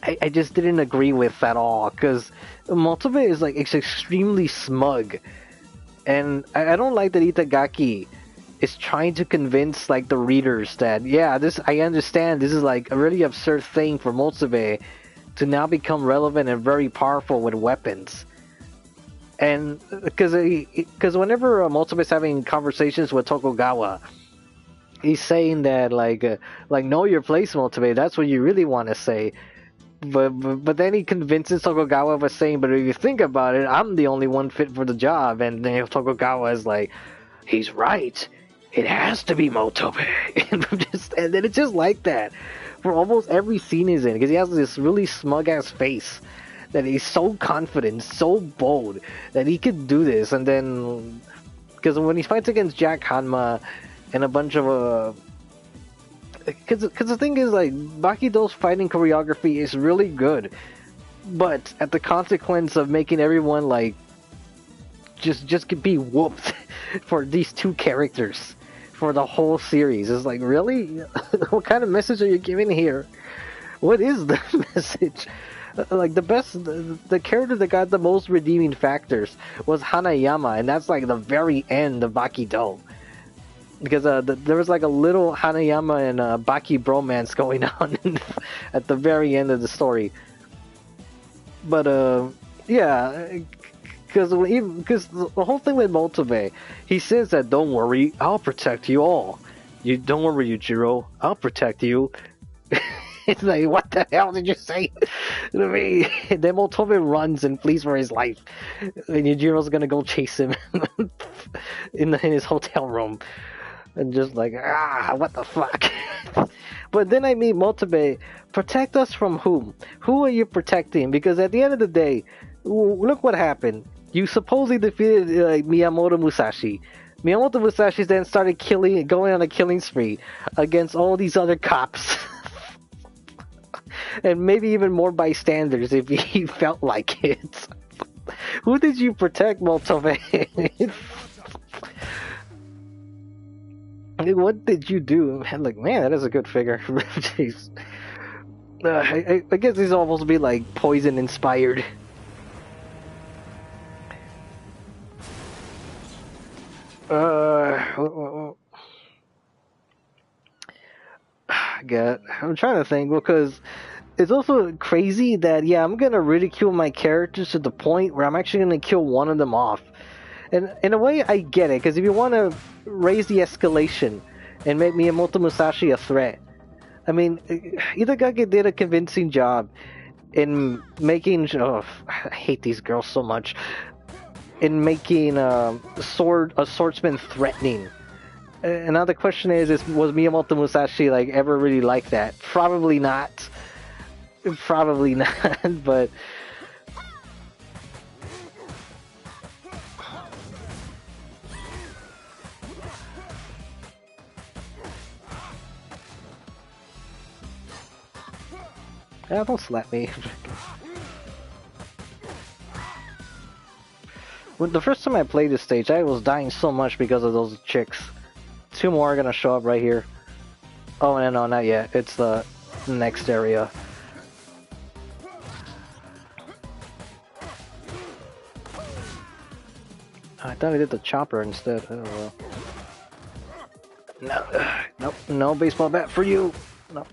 I just didn't agree with at all. Because Motobe is like it's extremely smug. And I don't like that Itagaki is trying to convince like the readers that yeah, I understand this is like a really absurd thing for Motobe to now become relevant and very powerful with weapons. And because whenever Motobe is having conversations with Tokugawa, he's saying that like know your place, Motobe. That's what you really want to say. But then he convinces Tokugawa by saying, but if you think about it, I'm the only one fit for the job. And then Tokugawa is like, he's right. It has to be Motobe. And then it's just like that for almost every scene he's in, because he has this really smug ass face that he's so confident, so bold that he could do this. And then because when he fights against Jack Hanma and a bunch of because the thing is like Bakido's fighting choreography is really good, but at the consequence of making everyone like just be whooped for these 2 characters for the whole series. It's like, really? What kind of message are you giving here? What is the message? Like the character that got the most redeeming factors was Hanayama, and that's like the very end of Bakido. Because there was like a little Hanayama and Baki bromance going on at the very end of the story. But yeah, because the whole thing with Motobe, he says that don't worry, I'll protect you all. You don't worry, Yujiro, I'll protect you. It's like, what the hell did you say to me? Then Motobe runs and flees for his life, and Yujiro's gonna go chase him in his hotel room. And just like, what the fuck? But then I meet Motobe. Protect us from whom? Who are you protecting? Because at the end of the day, look what happened. You supposedly defeated Miyamoto Musashi. Miyamoto Musashi then started going on a killing spree against all these other cops. And maybe even more bystanders if he felt like it. Who did you protect, Motobe? What did you do? I'm like, man, that is a good figure. Jeez. I guess these almost be like Poison inspired. I'm trying to think because it's also crazy that I'm gonna ridicule my characters to the point where I'm actually gonna kill one of them off. And in a way, I get it, because if you want to raise the escalation and make Miyamoto Musashi a threat, I mean, Itagaki did a convincing job in making... Oh, I hate these girls so much. In making a swordsman threatening. And now the question is was Miyamoto Musashi like ever really like that? Probably not. Probably not, but... Yeah, don't slap me. When the first time I played this stage, I was dying so much because of those chicks. 2 more are gonna show up right here. Oh, no, not yet. It's the next area. I thought I did the chopper instead. Oh, well. No, nope, no baseball bat for you. No.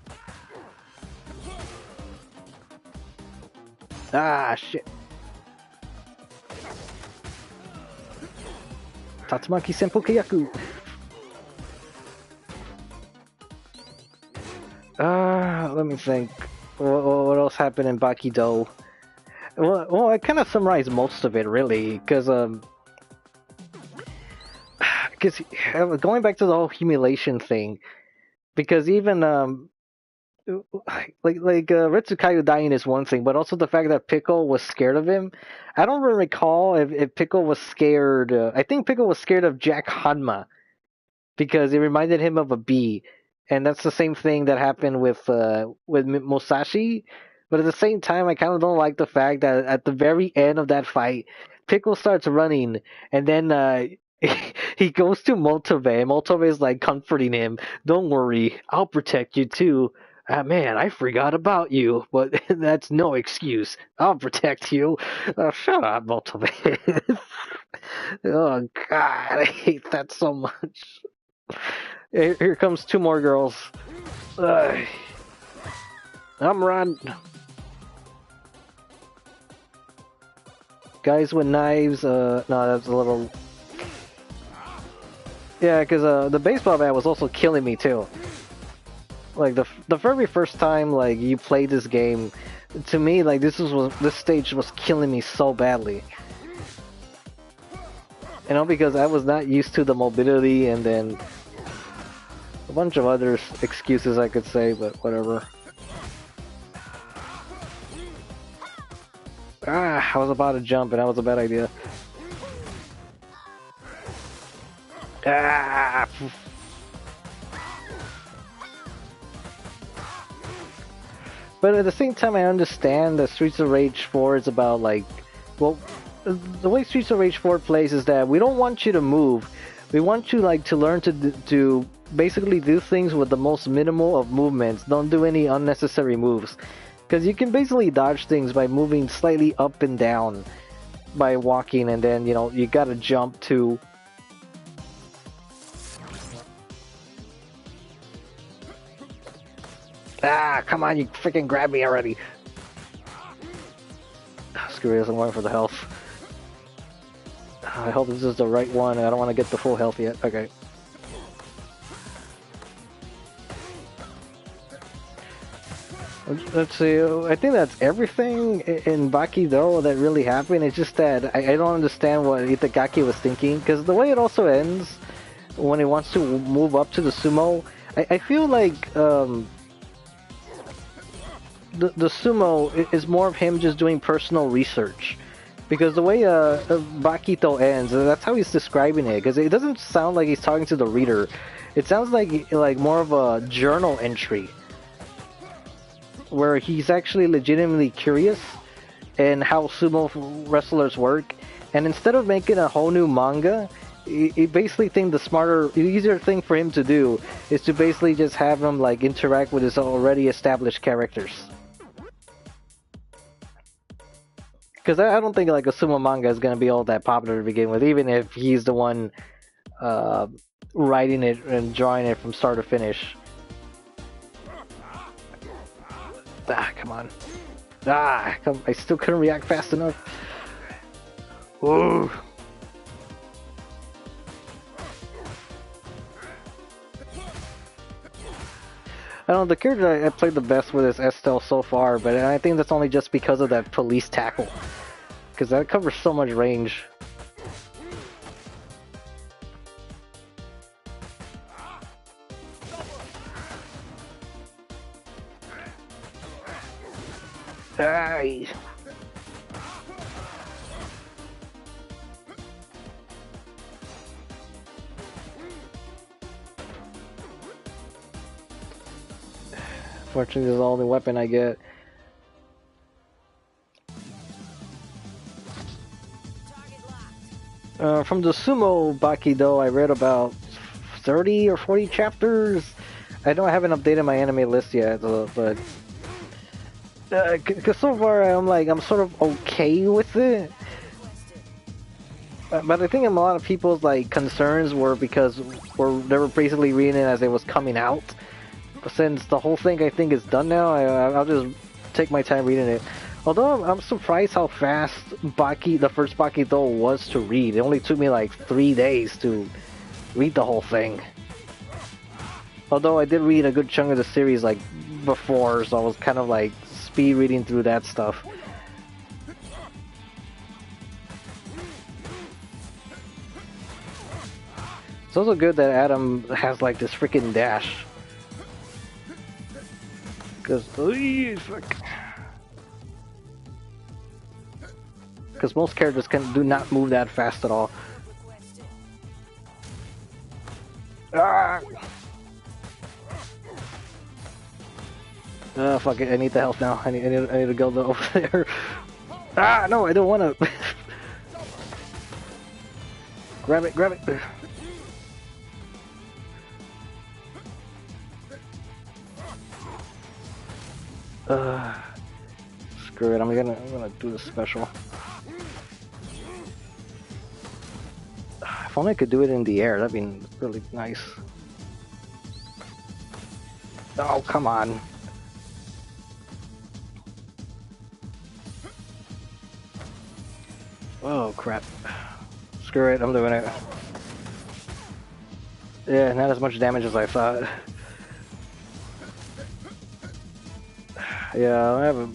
Ah, shit. Tatsumaki Senpuku Yaku. Let me think. What else happened in Bakido? Well, I kind of summarized most of it, really, because going back to the whole humiliation thing, because even Retsukayu dying is one thing, but also the fact that Pickle was scared of him. I don't really recall if Pickle was scared. I think Pickle was scared of Jack Hanma because it reminded him of a bee, and that's the same thing that happened with Musashi. But at the same time, I kind of don't like the fact that at the very end of that fight, Pickle starts running, and then he goes to Motobe. Motobe is like comforting him. Don't worry, I'll protect you too. Ah, man, I forgot about you, but that's no excuse. I'll protect you. Shut up, Motobe. Oh, God, I hate that so much. Here comes 2 more girls. I'm run. Guys with knives. No, that's a little. Yeah, because the baseball bat was also killing me too. Like the very first time like you played this game, to me like this stage was killing me so badly. You know, because I was not used to the mobility and then a bunch of other excuses I could say, but whatever. Ah, I was about to jump and that was a bad idea. Ah. But at the same time, I understand that Streets of Rage 4 is about like, well, the way Streets of Rage 4 plays is that we don't want you to move. We want you like to learn to basically do things with the most minimal of movements. Don't do any unnecessary moves, because you can basically dodge things by moving slightly up and down, by walking, and then you gotta jump to. Ah, come on, you freaking grab me already. Screw it, I'm going for the health. I hope this is the right one. I don't want to get the full health yet. Okay. Let's see, I think that's everything in Bakido that really happened. It's just that I don't understand what Itagaki was thinking, because the way it also ends, when he wants to move up to the sumo, I feel like the sumo is more of him just doing personal research, because the way Bakito ends, that's how he's describing it. Because it doesn't sound like he's talking to the reader; it sounds like more of a journal entry, where he's actually legitimately curious in how sumo wrestlers work. And instead of making a whole new manga, he basically think the easier thing for him to do is to basically just have him like interact with his already established characters. Because I don't think like a sumo manga is gonna be all that popular to begin with, even if he's the one writing it and drawing it from start to finish. Ah, come on. Ah, I still couldn't react fast enough. Ooh. I don't know, the character I played the best with is Estelle so far, but I think that's only just because of that police tackle. Because that covers so much range. Aye. Fortunately, this is the only weapon I get. From the Sumo Baki, though, I read about 30 or 40 chapters. I know I haven't updated my anime list yet, but cause so far I'm sort of okay with it. But I think a lot of people's like concerns were because they were basically reading it as it was coming out. But since the whole thing I think is done now, I'll just take my time reading it. Although I'm surprised how fast Baki, the first Baki though, was to read. It only took me like 3 days to read the whole thing. Although I did read a good chunk of the series like before, so I was kind of like speed reading through that stuff. It's also good that Adam has like this freaking dash. Because most characters do not move that fast at all. Ah! Fuck it, I need the health now. I need to go over there. Ah, no, I don't want to. Grab it, grab it. Screw it, I'm gonna do the special. If only I could do it in the air, that'd be really nice. Oh, come on. Oh, crap. Screw it, I'm doing it. Yeah, not as much damage as I thought. Yeah, I have a...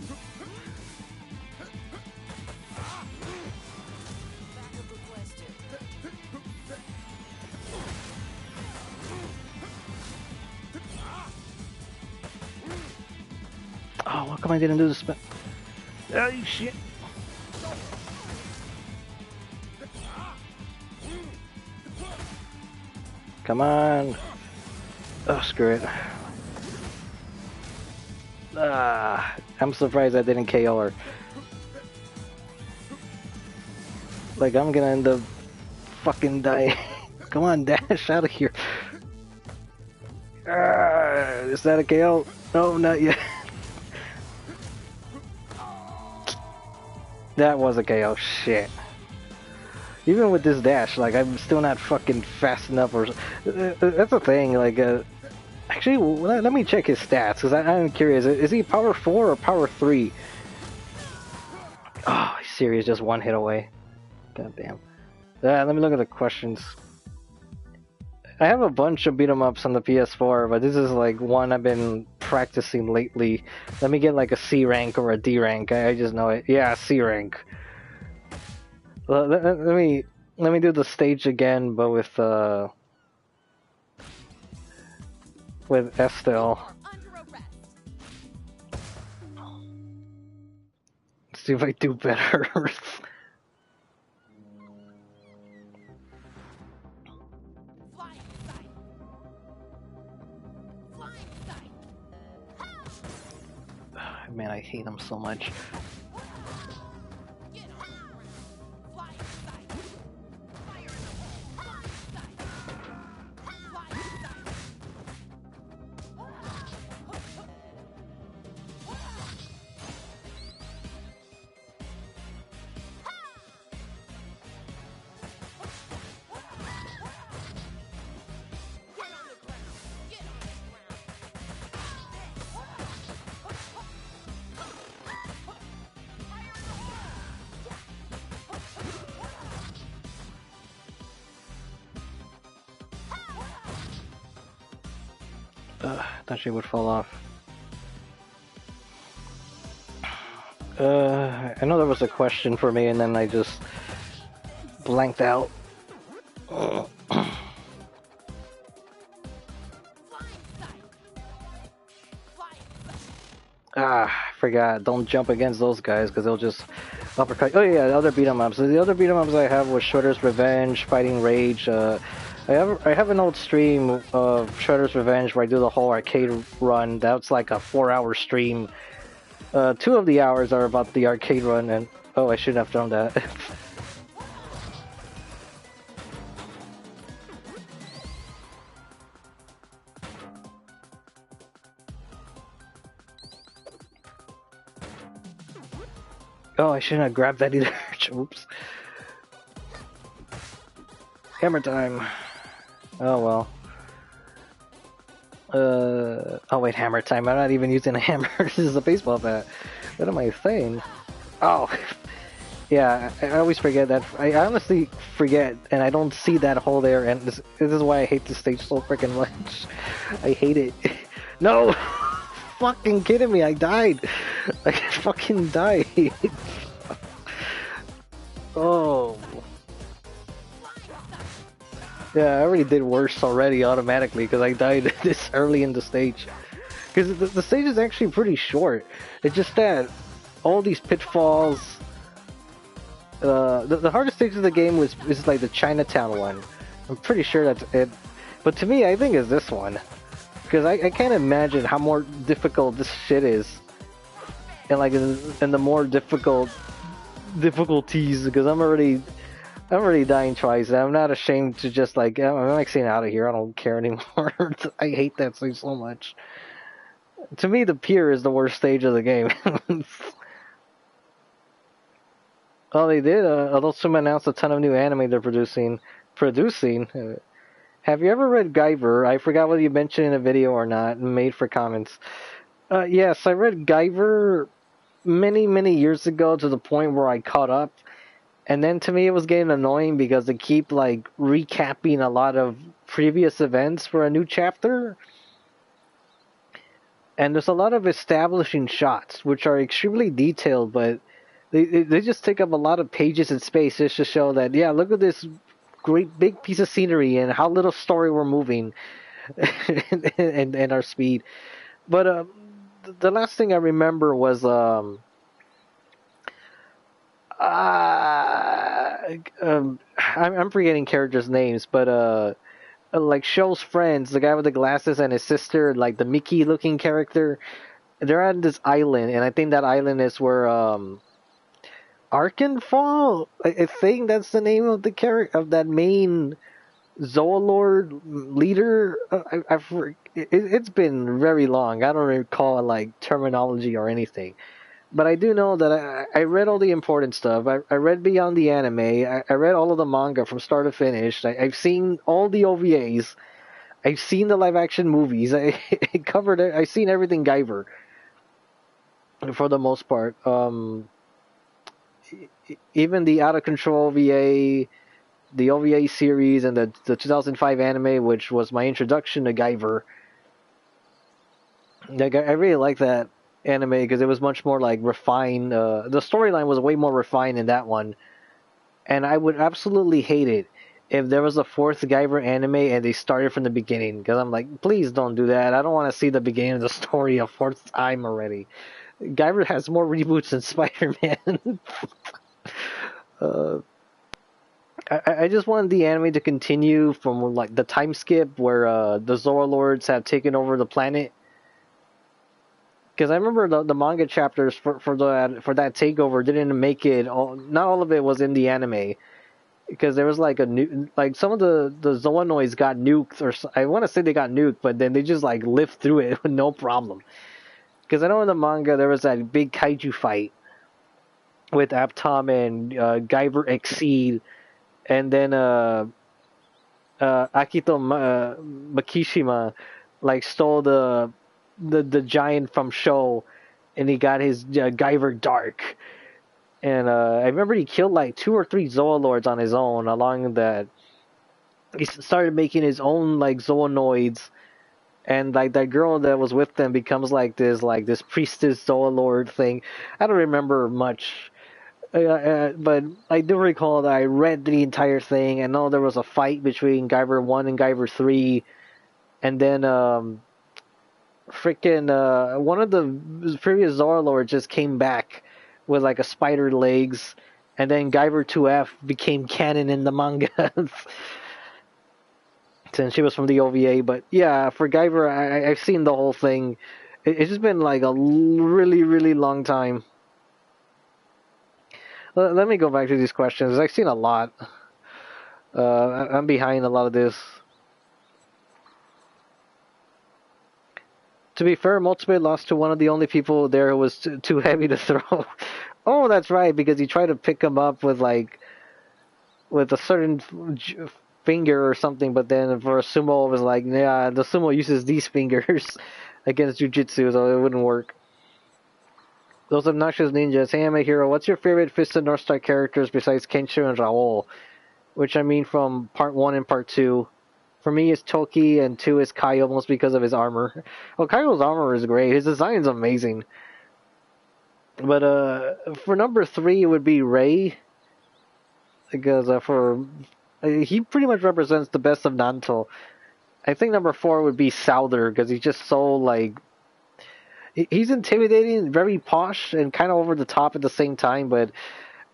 Oh, how come I didn't do the spin? Oh, shit. Come on. Oh, screw it. I'm surprised I didn't KO her. Like, I'm gonna end up fucking dying. Come on, dash out of here. Is that a KO? No, not yet. That was a KO. Shit. Even with this dash, like, I'm still not fucking fast enough. Or that's the thing. Like, actually, let me check his stats because I'm curious. Is he power 4 or power 3? Oh, he's serious. Just one hit away. God damn. Let me look at the questions. I have a bunch of beat 'em ups on the PS4, but this is like one I've been practicing lately. Let me get like a C rank or a D rank. I just know it. Yeah, C rank. Let me do the stage again, but with Estelle. Let's see if I do better. Man, I hate him so much. Thought she would fall off. I know there was a question for me and then I just blanked out. I forgot. Don't jump against those guys because they'll just uppercut. Oh yeah, the other beat 'em ups. So the other beat 'em ups I have was Shredder's Revenge, Fighting Rage. I have an old stream of Shredder's Revenge where I do the whole arcade run. That's like a 4-hour stream. 2 of the hours are about the arcade run, and oh, I shouldn't have done that. Oh, I shouldn't have grabbed that either. Oops. Hammer time. Oh well. Oh wait, hammer time. I'm not even using a hammer. This is a baseball bat. What am I saying? Oh, yeah. I always forget that. I honestly forget, and I don't see that hole there. And this is why I hate this stage so freaking much. I hate it. No, fucking kidding me. I died. I fucking died. Oh. Yeah, I already did worse already automatically because I died this early in the stage. Because the stage is actually pretty short. It's just that all these pitfalls. The hardest stage of the game is like the Chinatown one. I'm pretty sure that's it. But to me, I think it's this one. Because I can't imagine how more difficult this shit is. And like in the more difficulties, because I'm already dying twice. I'm not ashamed to just like, I'm exiting out of here. I don't care anymore. I hate that stage so much. To me, the pier is the worst stage of the game. Oh, they did. Adult Swim announced a ton of new anime they're producing. Have you ever read Guyver? I forgot whether you mentioned in a video or not. Made for comments. Yes, I read Guyver many, many years ago to the point where I caught up. And then to me it was getting annoying because they keep like recapping a lot of previous events for a new chapter. And there's a lot of establishing shots which are extremely detailed, but they just take up a lot of pages and space just to show that, yeah, look at this great big piece of scenery and how little story we're moving and our speed. But the last thing I remember was I'm forgetting characters' names, but like Sho's friends, the guy with the glasses and his sister, like the Mickey-looking character, they're on this island, and I think that island is where Arkenfall. I think that's the name of the character of that main Zoolord leader. It's been very long. I don't recall like terminology or anything. But I do know that I read all the important stuff. I read beyond the anime. I read all of the manga from start to finish. I've seen all the OVAs. I've seen the live action movies. I covered it. I've seen everything Guyver for the most part. Even the Out of Control OVA, the OVA series, and the 2005 anime, which was my introduction to Guyver. Like I really like that anime because it was much more like refined. The storyline was way more refined in that one, and I would absolutely hate it if there was a fourth Guyver anime and they started from the beginning, because I'm like, please don't do that. I don't want to see the beginning of the story a fourth time already. Guyver has more reboots than Spider-Man. I just wanted the anime to continue from like the time skip where the Zoolords have taken over the planet. Because I remember the manga chapters for that takeover didn't make it all. Not all of it was in the anime, because there was like some of the Zoonoids got nuked, or I want to say they got nuked, but then they just like lived through it with no problem. Because I know in the manga there was that big kaiju fight with Aptom and Guyver Exceed, and then Akito Makishima like stole the giant from Sho, and he got his Guyver Dark. And I remember he killed like 2 or 3 Zoolords on his own. Along that, he started making his own like Zoonoids, and like that girl that was with them becomes like this priestess Zoolord thing. I don't remember much, but I do recall that I read the entire thing. I know there was a fight between Guyver 1 and Guyver 3, and then one of the previous Zoolords just came back with like a spider legs, and then Guyver 2F became canon in the manga since she was from the OVA. But yeah, for Guyver, I've seen the whole thing. It's just been like a really, really long time. Let me go back to these questions. I've seen a lot. I'm behind a lot of this. To be fair, Multiple lost to one of the only people there who was too heavy to throw. Oh, that's right, because he tried to pick him up with with a certain finger or something, but then for a sumo, it was like, yeah, the sumo uses these fingers against jujitsu, so it wouldn't work. Those obnoxious ninjas. Hey, I'm a hero. What's your favorite Fist of North Star characters besides Kensho and Raoul? Which I mean from part 1 and part 2. For me, it's Toki, and 2 is Kaio, almost because of his armor. Oh, Kaio's armor is great. His design is amazing. But for number 3, it would be Rei, because he pretty much represents the best of Nanto. I think number 4 would be Souther, because he's just so he's intimidating, very posh, and kind of over the top at the same time. But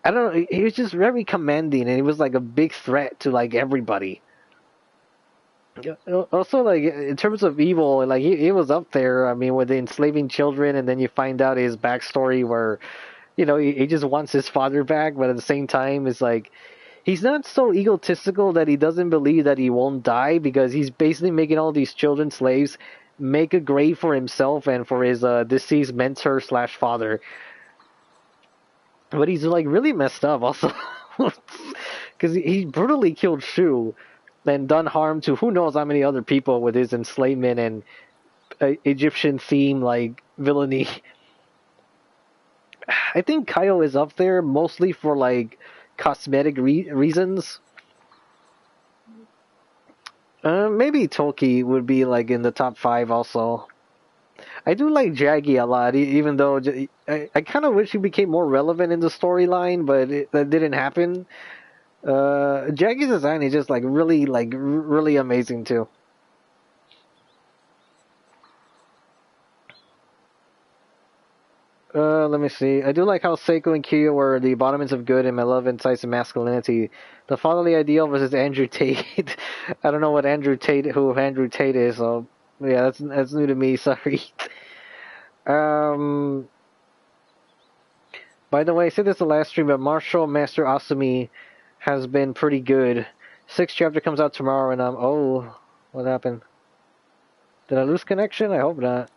I don't know, he was just very commanding, and he was like a big threat to like everybody. Also, like in terms of evil, like he was up there. I mean, with enslaving children, and then you find out his backstory where, he just wants his father back, but at the same time, it's like he's not so egotistical that he doesn't believe that he won't die, because he's basically making all these children slaves, make a grave for himself and for his deceased mentor slash father. But he's like really messed up also, because he brutally killed Shu and done harm to who knows how many other people with his enslavement and Egyptian theme like villainy. I think Kaio is up there mostly for like cosmetic reasons. Maybe Toki would be like in the top 5 also. I do like Jaggy a lot, even though I kind of wish he became more relevant in the storyline, but that didn't happen. Jaggy's design is just really amazing too. Let me see. I do like how Seiko and Kyo were the embodiments of good, and my love insights and masculinity. The fatherly ideal versus Andrew Tate. I don't know who Andrew Tate is, so yeah, that's new to me. Sorry. Um. By the way, I said this the last stream, but Martial Master Asumi has been pretty good. 6th chapter comes out tomorrow, and what happened? Did I lose connection? I hope not.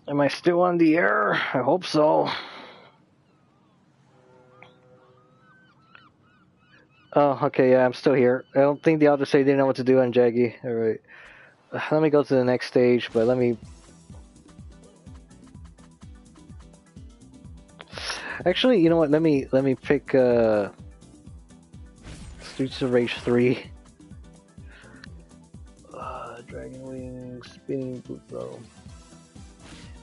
Am I still on the air? I hope so. Oh, okay, yeah, I'm still here. I don't think the author said they didn't know what to do on Jaggy. Alright. Let me go to the next stage, but let me... Actually, you know what? Let me pick Streets of Rage 3. Dragon Wings, Spinning Boot Throw.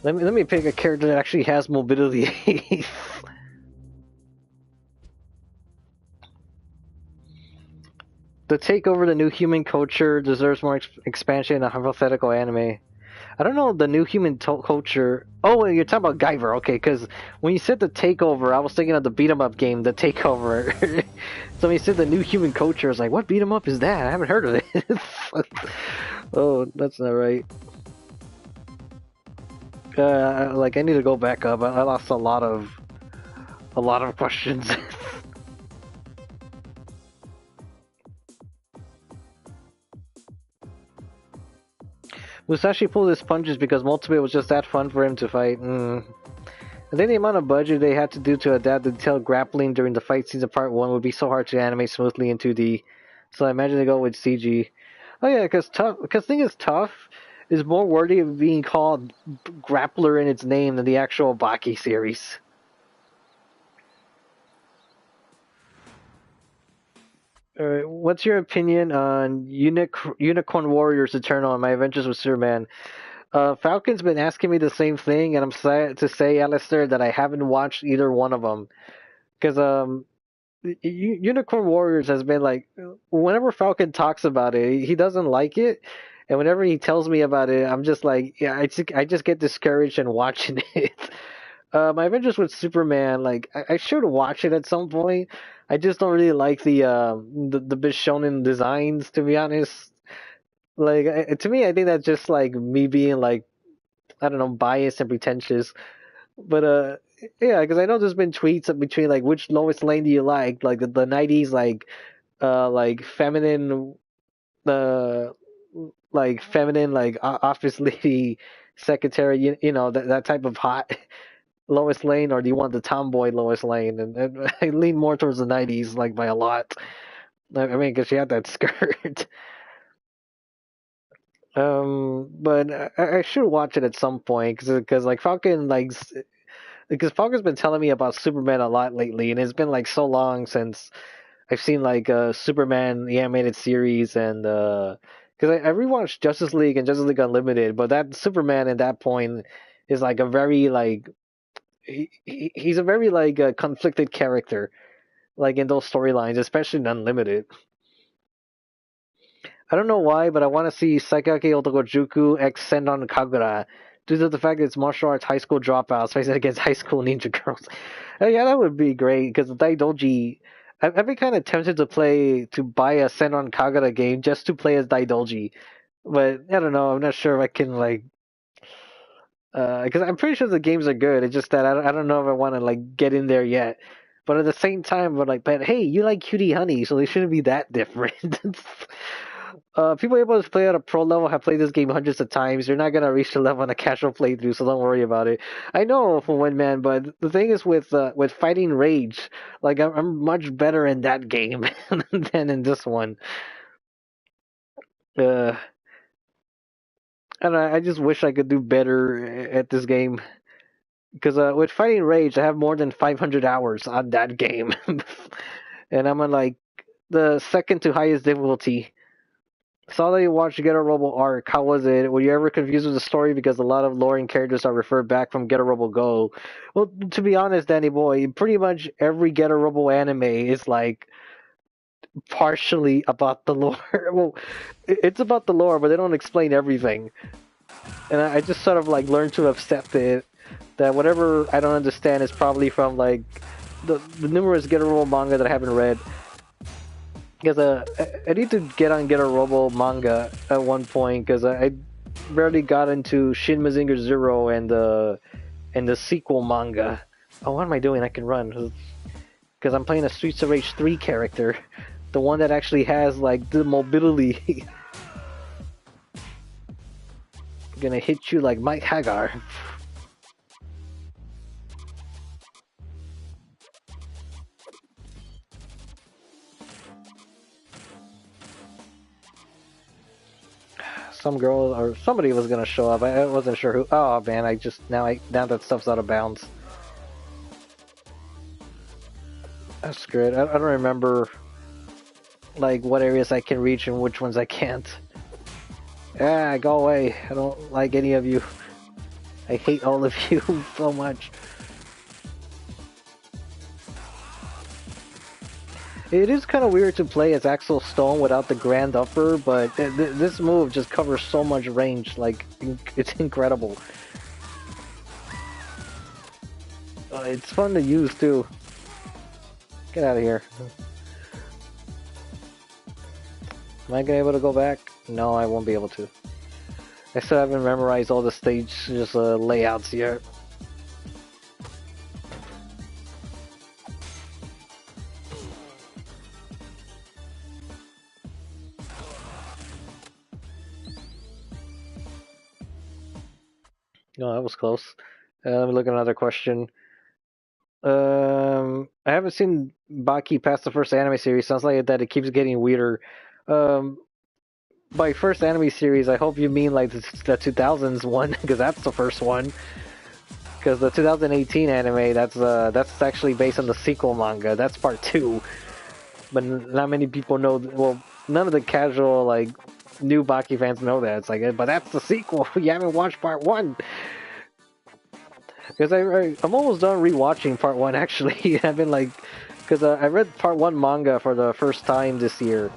Let me pick a character that actually has mobility. The takeover the new human culture deserves more expansion in a hypothetical anime. I don't know the new human culture. Oh, you're talking about Guyver, okay? Because when you said the takeover, I was thinking of the beat 'em up game, the takeover. So when you said the new human culture, I was like, what beat 'em up is that? I haven't heard of it. Oh, that's not right. I need to go back up. I lost a lot of questions. Musashi pulled his punches because Multiple was just that fun for him to fight. I think the amount of budget they had to do to adapt the detailed grappling during the fight scenes of Part 1 would be so hard to animate smoothly in 2D. So I imagine they go with CG. Oh yeah, because thing is Tough is more worthy of being called Grappler in its name than the actual Baki series. Alright, what's your opinion on Unicorn Warriors Eternal and My Adventures with Superman? Falcon's been asking me the same thing, and I'm sad to say, Alistair, that I haven't watched either one of them. Because Unicorn Warriors has been like, whenever Falcon talks about it, he doesn't like it, and whenever he tells me about it, I'm just like, yeah, I just get discouraged in watching it. My Adventures with Superman, like I should watch it at some point. I just don't really like the Bishonen designs, to be honest. Like to me, I think that's just like me being like, I don't know, biased and pretentious. But yeah, because I know there's been tweets between like which Lois Lane do you like the '90s like feminine the like feminine, like office lady, secretary, you know, that type of hot Lois Lane, or do you want the tomboy Lois Lane? And I lean more towards the '90s, like by a lot. I mean, because she had that skirt. But I should watch it at some point because like Falcon because Falcon's been telling me about Superman a lot lately, and it's been like so long since I've seen like Superman the animated series, and because I rewatched Justice League and Justice League Unlimited, but that Superman at that point is like a very like he's a very like conflicted character, like in those storylines, especially in Unlimited. I don't know why, but I want to see Saikake Otokojuku X Senran Kagura due to the fact that it's martial arts high school dropouts facing against high school ninja girls. Yeah, that would be great because the Daidoji. I've been kind of tempted to buy a Senran Kagura game just to play as Daidoji, but I don't know. I'm not sure if I can like because I'm pretty sure the games are good. It's just that I don't know if I want to like get in there yet. But at the same time, we're like, but hey, you like Cutie Honey, so they shouldn't be that different. People able to play at a pro level have played this game hundreds of times. You're not gonna reach the level on a casual playthrough, so don't worry about it. I know for one man, but the thing is with Fighting Rage, like I'm much better in that game than in this one. Uh, and I just wish I could do better at this game. Because with Fighting Rage, I have more than 500 hours on that game, and I'm on like the second to highest difficulty. Saw that you watched Get a Robo Arc. How was it? Were you ever confused with the story because a lot of lore and characters are referred back from Get a Robo Go? Well, to be honest, Danny boy, pretty much every Get a Robo anime is like partially about the lore. Well, it's about the lore, but they don't explain everything. And I just sort of like learned to accept it. That whatever I don't understand is probably from like the numerous Get a Robo manga that I haven't read. Because I need to get on Get a Robo manga at one point because I barely got into Shin Mazinger Zero and the sequel manga. Oh, what am I doing? I can run because I'm playing a Streets of Rage 3 character, the one that actually has like the mobility. Gonna hit you like Mike Hagar. Some girl or somebody was gonna show up. I wasn't sure who. Oh man, now that stuff's out of bounds. That's good. I don't remember like what areas I can reach and which ones I can't. Ah, go away. I don't like any of you. I hate all of you so much. It is kind of weird to play as Axel Stone without the Grand Upper, but this move just covers so much range, like, it's incredible. It's fun to use, too. Get out of here. Am I gonna be able to go back? No, I won't be able to. I still haven't memorized all the stage layouts yet. No, that was close. Let me look at another question. I haven't seen Baki past the first anime series. Sounds like that it keeps getting weirder. By first anime series, I hope you mean like the 2000s one, because that's the first one. Because the 2018 anime, that's actually based on the sequel manga. That's part 2. But not many people know. Well, none of the casual like new Baki fans know that. It's like, but that's the sequel. You haven't watched part 1. Because I'm almost done rewatching part 1 actually. I've been like, because I read part 1 manga for the first time this year.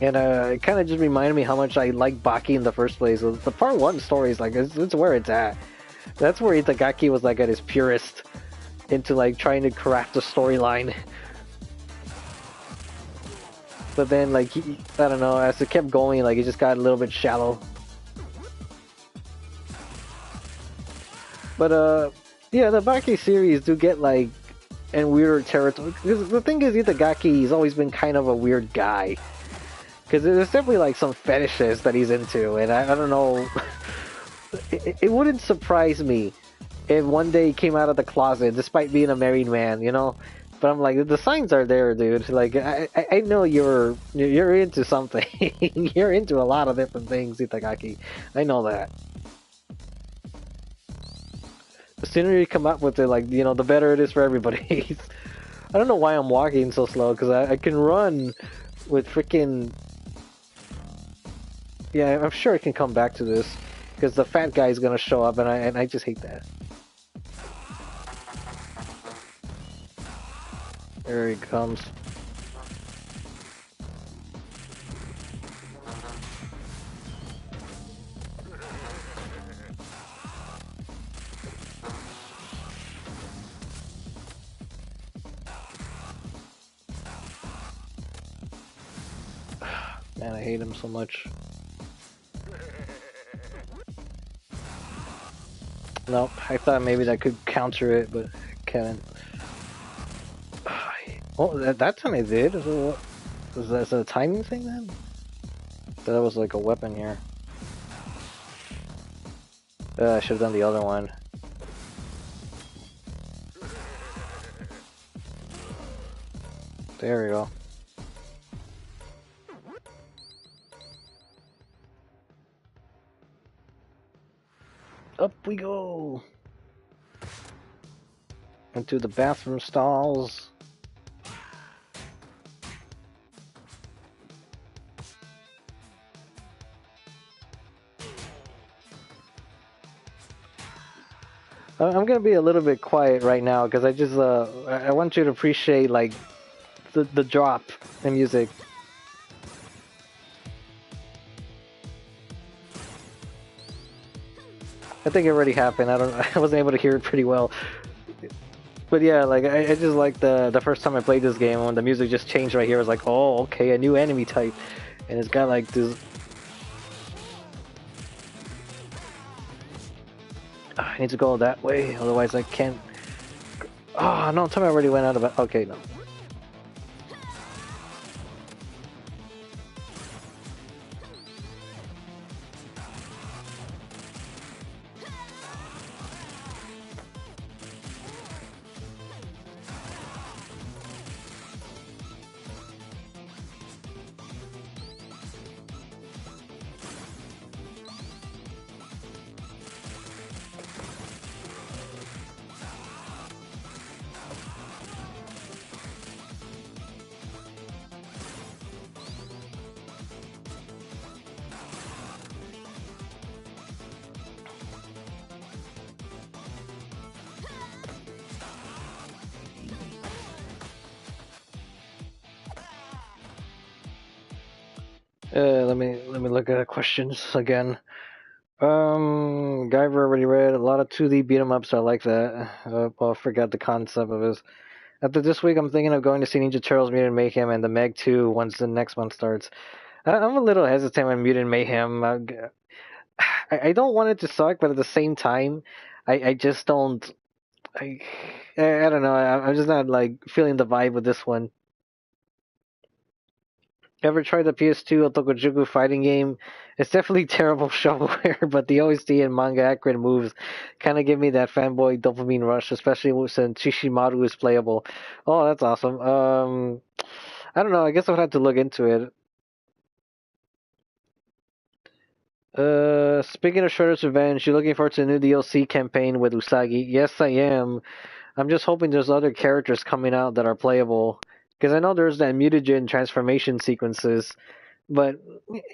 And it kind of just reminded me how much I like Baki in the first place. The part 1 story is like, it's where it's at. That's where Itagaki was like at his purest into like trying to craft a storyline. But then like, I don't know, as it kept going, like it just got a little bit shallow. But yeah, the Baki series do get like in weirder territory. Because the thing is, Itagaki has always been kind of a weird guy. Because there's definitely like some fetishes that he's into, and I don't know. It wouldn't surprise me if one day he came out of the closet, despite being a married man, you know. But I'm like, the signs are there, dude. Like, I know you're into something. You're into a lot of different things, Itagaki. I know that. The sooner you come up with it, like, you know, the better it is for everybody. I don't know why I'm walking so slow, because I can run with freaking... Yeah, I'm sure I can come back to this, because the fat guy is gonna show up, and I just hate that. There he comes. Man, I hate him so much. Nope, I thought maybe that could counter it, but I can't. Oh, that time I did? Was that a timing thing then? That was like a weapon here. I should have done the other one. There we go. Up we go! Into the bathroom stalls. I'm gonna be a little bit quiet right now because I just I want you to appreciate like the drop in music. I think it already happened. I wasn't able to hear it pretty well. But yeah, like I just like the first time I played this game when the music just changed right here. I was like, oh, okay, a new enemy type, and it's got like this. I need to go that way, otherwise I can't. Oh no! Tell me I already went out of it. Okay, no. Let me look at the questions again. Guyver already read a lot of 2D beat 'em ups. I like that. Well, I forgot the concept of this. After this week, I'm thinking of going to see Ninja Turtles Mutant Mayhem and the Meg 2 once the next month starts. I'm a little hesitant with Mutant Mayhem. I don't want it to suck, but at the same time, I just don't. I, I don't know. I'm just not like feeling the vibe with this one. Ever tried the PS2 Otokojuku fighting game? It's definitely terrible shovelware, but the OST and manga accurate moves kind of give me that fanboy dopamine rush, especially since Shishimaru is playable. Oh, that's awesome. I don't know. I guess I would have to look into it. Speaking of Shredder's Revenge, you looking forward to the new DLC campaign with Usagi? Yes, I am. I'm just hoping there's other characters coming out that are playable. Because I know there's that mutagen transformation sequences, but,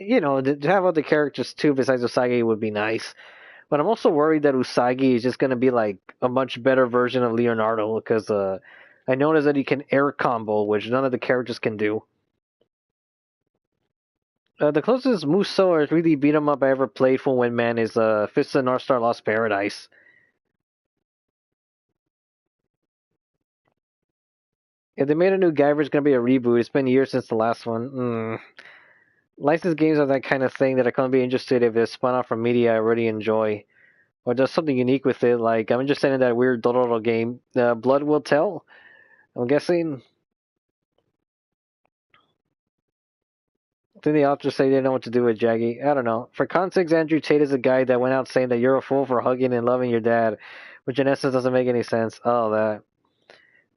you know, to have other characters too besides Usagi would be nice. But I'm also worried that Usagi is just going to be like a much better version of Leonardo, because I noticed that he can air combo, which none of the characters can do. The closest Musou or 3D beat 'em up I ever played for Windman is Fist of North Star Lost Paradise. If they made a new Guyver, it's gonna be a reboot. It's been years since the last one. Licensed games are that kind of thing that I couldn't be interested if it's spun off from media I already enjoy. Or there's something unique with it, like I'm interested in that weird Dororo game. Blood Will Tell, I'm guessing. Didn't the authors say they didn't know what to do with Jaggy? I don't know. For context, Andrew Tate is a guy that went out saying that you're a fool for hugging and loving your dad, which in essence doesn't make any sense. Oh, that.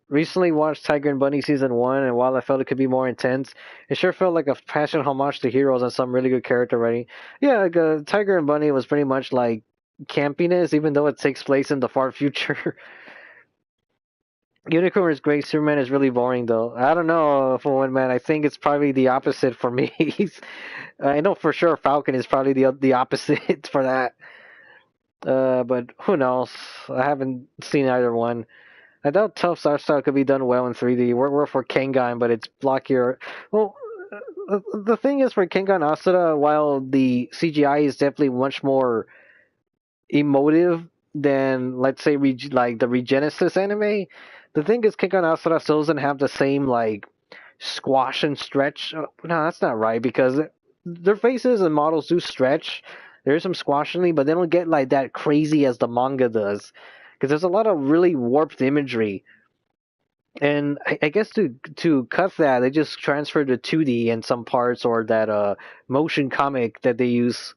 Recently watched Tiger and Bunny season 1, and while I felt it could be more intense, it sure felt like a passionate homage to Heroes and some really good character writing. Yeah, like, Tiger and Bunny was pretty much like campiness, even though it takes place in the far future. Unicorn is great. Superman is really boring, though. I don't know, for one man. I think it's probably the opposite for me. I know for sure Falcon is probably the opposite for that. But who knows? I haven't seen either one. I doubt Tuff's art style could be done well in 3D. We're for Kengan, but it's blockier. Well, the thing is for Kengan Asura, while the CGI is definitely much more emotive than, let's say, like the Regenesis anime, the thing is Kengan Asura still doesn't have the same like squash and stretch. No, that's not right because their faces and models do stretch. There's some squashing, but they don't get like that crazy as the manga does. Because there's a lot of really warped imagery. And I guess to cut that, they just transferred to 2D in some parts or that motion comic that they use.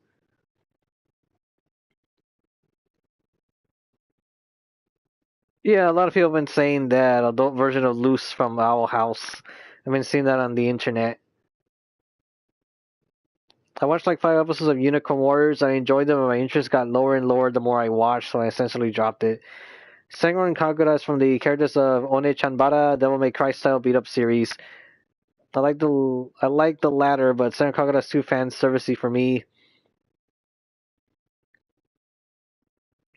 Yeah, a lot of people have been saying that adult version of Loose from Owl House. I've been seeing that on the internet. I watched like 5 episodes of Unicorn Warriors. I enjoyed them, and my interest got lower and lower the more I watched, so I essentially dropped it. Sengoran Kagura is from the characters of One Chanbara, Devil May Cry style beat up series. I like the latter, but Sengoran Kagura is too fan servicey for me.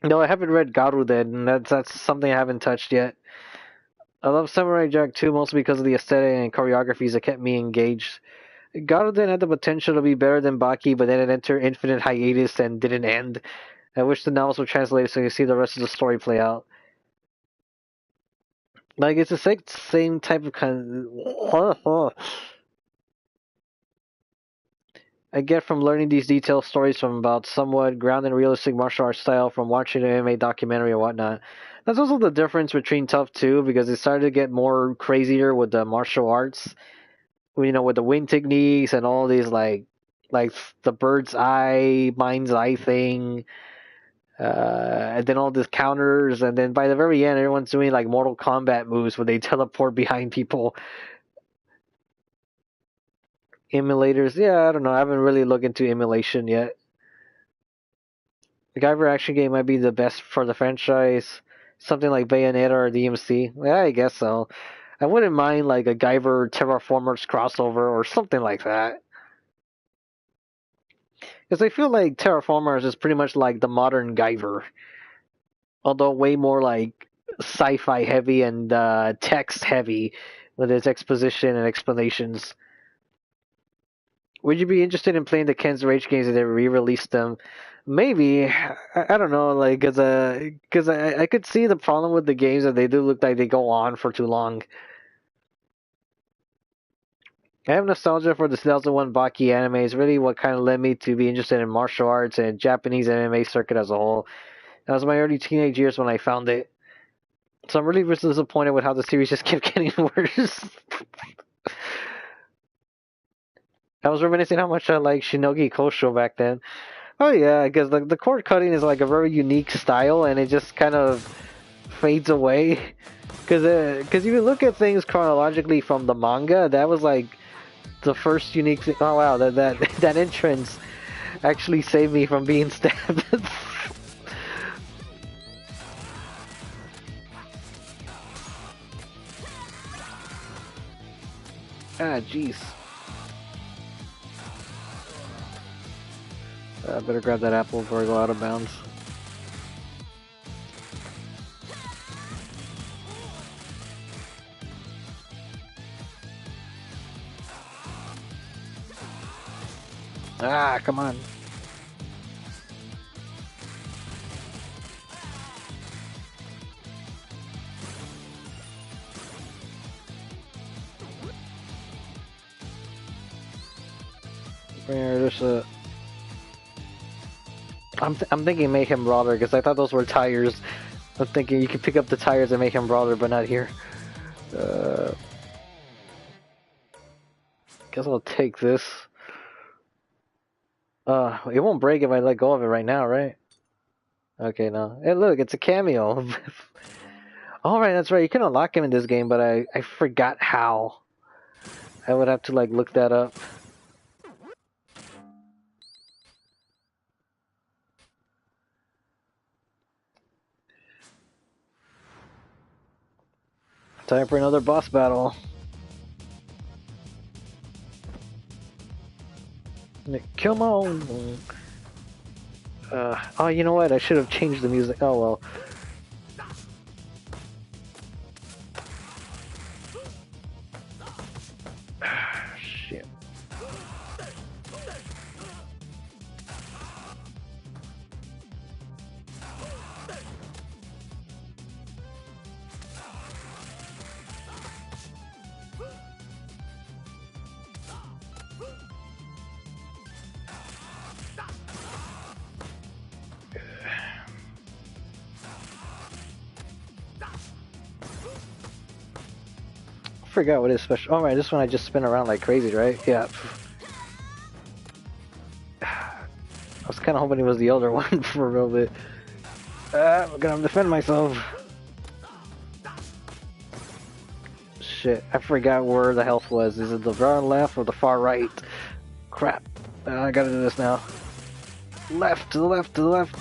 No, I haven't read Garuden, and that's something I haven't touched yet. I love Samurai Jack 2 mostly because of the aesthetic and choreographies that kept me engaged. Garuden had the potential to be better than Baki, but then it entered infinite hiatus and didn't end. I wish the novels were translated so you see the rest of the story play out. Like, it's the same type of kind I get from learning these detailed stories from about somewhat grounded and realistic martial arts style from watching an anime documentary or whatnot. That's also the difference between Tough 2, because it started to get more crazier with the martial arts. You know, with the wind techniques and all these, like the bird's eye, mind's eye thing. And then all these counters, and then by the very end, everyone's doing like Mortal Kombat moves where they teleport behind people. Emulators, yeah, I don't know. I haven't really looked into emulation yet. The Guyver action game might be the best for the franchise. Something like Bayonetta or DMC. Yeah, I guess so. I wouldn't mind like a Guyver Terraformers crossover or something like that. Because I feel like Terraformers is pretty much like the modern Guyver. Although way more like sci-fi heavy and text heavy with its exposition and explanations. Would you be interested in playing the Ken's Rage games if they re-released them? Maybe. I don't know, like, cause I could see the problem with the games that they do look like they go on for too long. I have nostalgia for the 2001 Baki anime. It's really what kind of led me to be interested in martial arts and Japanese MMA circuit as a whole. That was my early teenage years when I found it. So I'm really disappointed with how the series just kept getting worse. I was reminiscing how much I liked Shinogi Kosho back then. Oh yeah, because the cord cutting is like a very unique style, and it just kind of fades away. Because if you look at things chronologically from the manga, that was like the first unique thing. Oh wow, that entrance actually saved me from being stabbed. Ah, jeez. I better grab that apple before I go out of bounds. Ah, come on. There's a... I'm thinking Mayhem Brawler because I thought those were tires. I'm thinking you can pick up the tires and Mayhem Brawler, but not here. Guess I'll take this. It won't break if I let go of it right now, right? Okay, no. Hey, look, it's a cameo. All right, that's right. You can unlock him in this game, but I forgot how. I would have to like look that up. Time for another boss battle. Come on. Oh, you know what? I should have changed the music. Oh well. Shit. Forgot what is special. Oh right, this one I just spin around like crazy, right? Yeah. I was kind of hoping it was the older one for a little bit. I'm gonna defend myself. Shit, I forgot where the health was. Is it the far left or the far right? Crap. I gotta do this now. Left, to the left, to the left.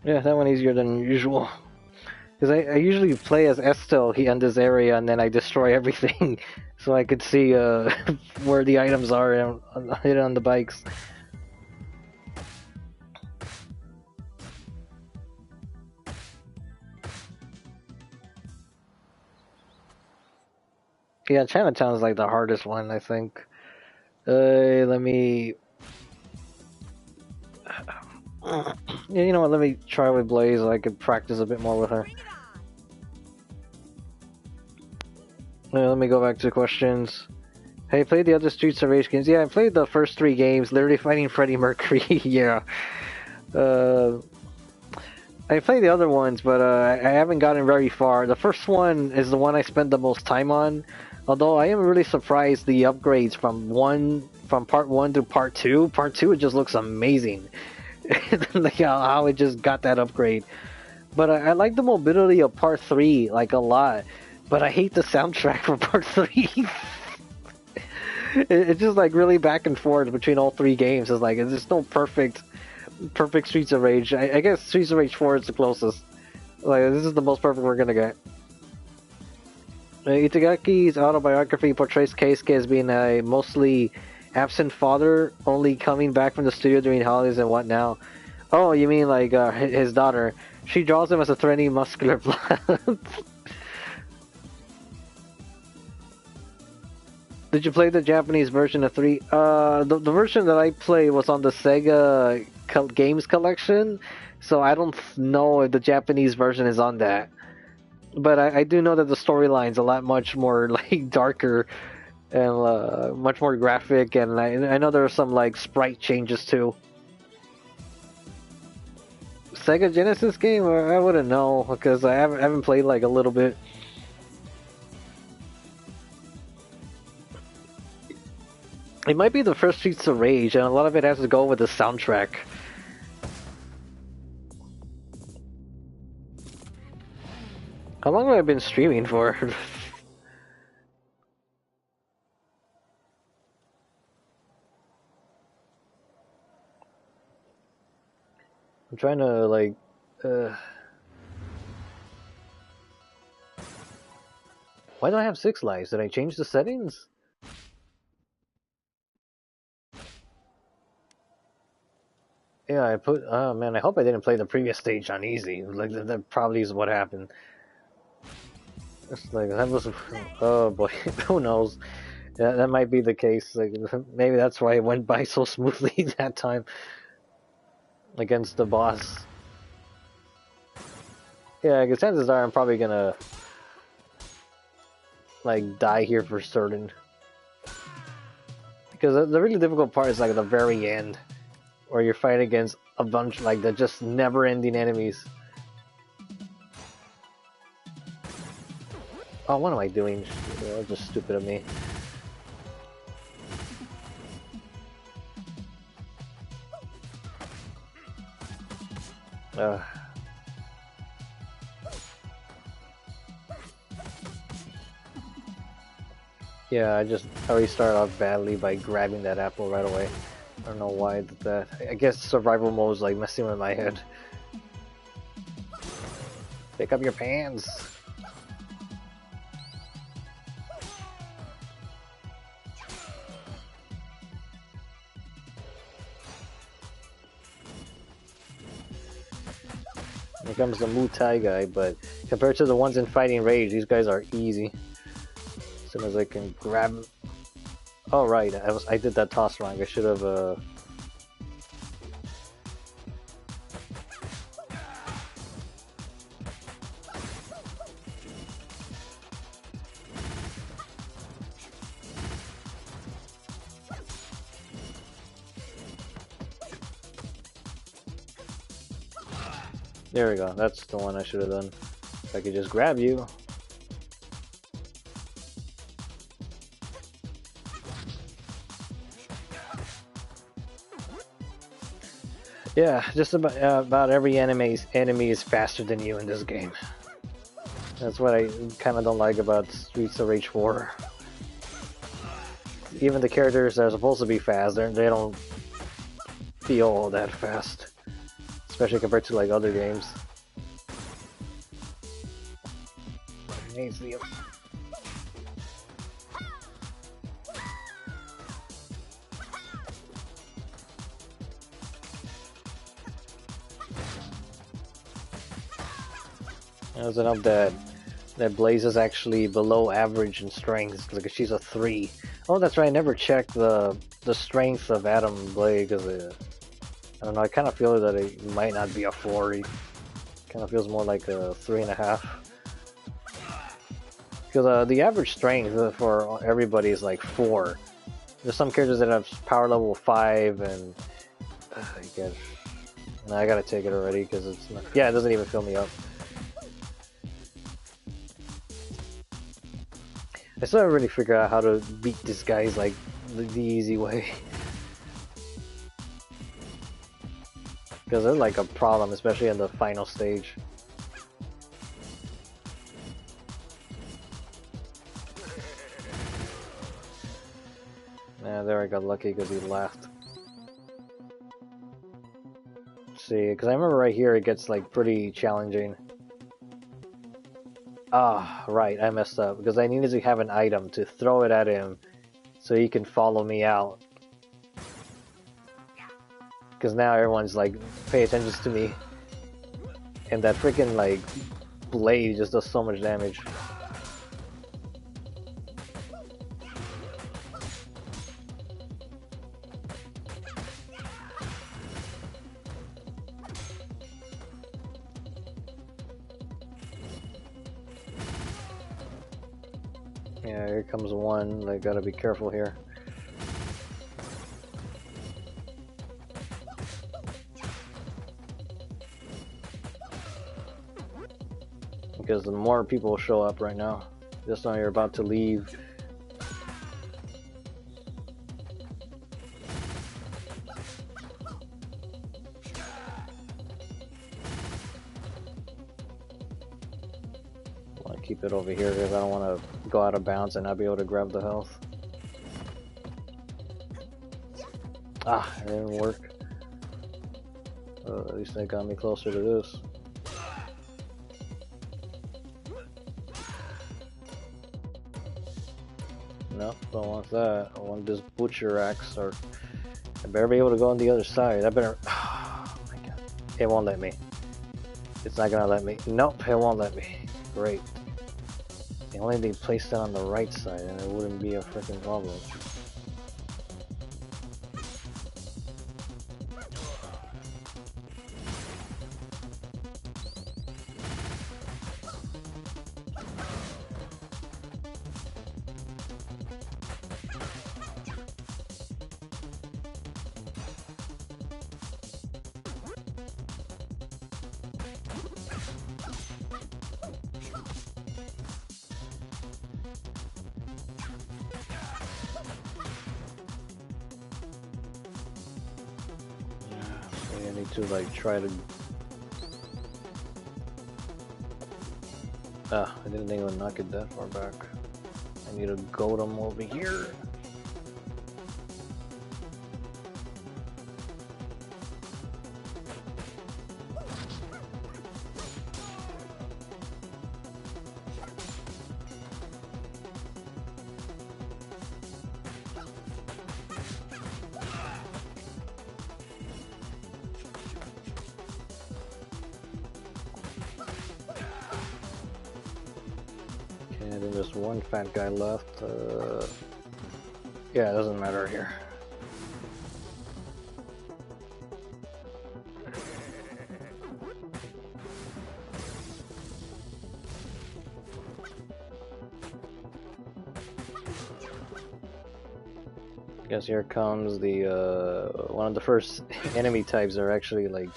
Yeah, that one easier than usual. Because I usually play as Estel in this area and then I destroy everything. So I could see where the items are and hit it on the bikes. Yeah, Chinatown is like the hardest one, I think. Let me... Yeah, you know what, let me try with Blaze so I could practice a bit more with her. Let me go back to questions. Hey, played the other Streets of Rage games? Yeah, I played the first 3 games, literally fighting Freddie Mercury, yeah. I played the other ones, but I haven't gotten very far. The first one is the one I spent the most time on. Although I am really surprised the upgrades from part 1 to part 2. Part 2 it just looks amazing. Like how it just got that upgrade. But I like the mobility of part 3 like a lot. But I hate the soundtrack for part 3. It's just like really back and forth between all 3 games. It's like there's no perfect Streets of Rage. I guess Streets of Rage 4 is the closest. Like this is the most perfect we're gonna get. Itagaki's autobiography portrays Keisuke as being a mostly absent father, only coming back from the studio during holidays and what now? Oh, you mean like his daughter? She draws him as a threatening muscular blood. Did you play the Japanese version of 3? The version that I played was on the Sega Games Collection, so I don't know if the Japanese version is on that. But I do know that the storyline's a lot much more like darker and much more graphic, and I know there are some like sprite changes too. Sega Genesis game? I wouldn't know because I haven't played like a little bit. It might be the first Streets of Rage, and a lot of it has to go with the soundtrack. How long have I been streaming for? I'm trying to like... Why do I have 6 lives? Did I change the settings? Yeah, I put... Oh man, I hope I didn't play the previous stage on easy. Like, that probably is what happened. It's like that was, oh boy, who knows? That might be the case. Like maybe that's why it went by so smoothly that time against the boss. Yeah, because chances are I'm probably gonna like die here for certain. Because the really difficult part is like at the very end, where you're fighting against a bunch like the just never-ending enemies. Oh, what am I doing? That's just stupid of me. Yeah, I already started off badly by grabbing that apple right away. I don't know why I did that. I guess survival mode is like messing with my head. Pick up your pants! Here comes the Muay guy, but compared to the ones in Fighting Rage, these guys are easy. As soon as I can grab... Oh right, I did that toss wrong. I should have There we go, that's the one I should have done. If I could just grab you. Yeah, just about every enemy is faster than you in this game. That's what I kind of don't like about Streets of Rage 4. Even the characters that are supposed to be fast, they don't feel that fast. Especially compared to like other games. There's enough that Blaze is actually below average in strength because she's a 3. Oh, that's right. I never checked the strength of Adam Blade because I don't know. I kind of feel that it might not be a 4. It kind of feels more like a 3.5. Because the average strength for everybody is like 4. There's some characters that have power level 5, and I gotta take it already because it's not. Yeah, it doesn't even fill me up. I still haven't really figured out how to beat these guys like the easy way. Because they're like a problem, especially in the final stage. Yeah, there I got lucky because he laughed. See, because I remember right here it gets like pretty challenging. Ah, right, I messed up because I needed to have an item to throw it at him so he can follow me out. Because now everyone's like, pay attention to me. And that freaking like blade just does so much damage. Yeah, here comes one. I gotta be careful here. Because the more people show up right now, just when you're about to leave. I want to keep it over here because I don't want to go out of bounds and not be able to grab the health. Ah, it didn't work. At least they got me closer to this. No, don't want that. I want this butcher axe, or I better be able to go on the other side. I better. Oh my god. It won't let me. It's not gonna let me. Nope, it won't let me. Great. Only they placed it on the right side and it wouldn't be a freaking problem. I need to like try to. I didn't think it would knock it that far back. I need to goad him over here. And then there's one fat guy left. Yeah, it doesn't matter here. Guess here comes the one of the first enemy types are actually like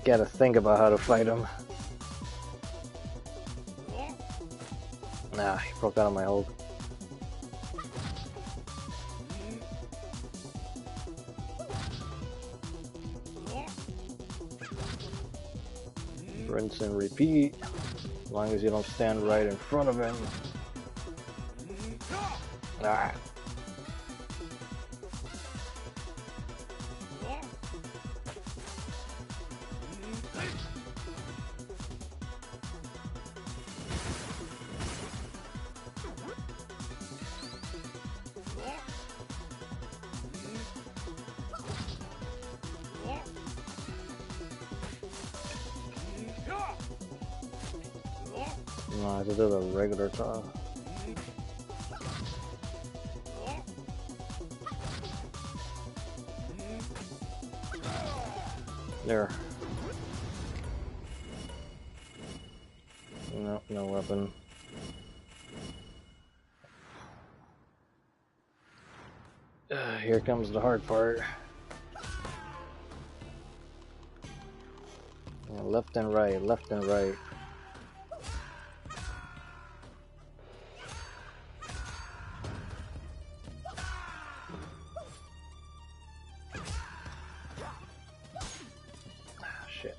gotta think about how to fight him. Nah, he broke out of my hold. Rinse and repeat. As long as you don't stand right in front of him. Ah. No, I have to do the regular toss. There. No, no weapon. Here comes the hard part. Yeah, left and right, left and right. Shit.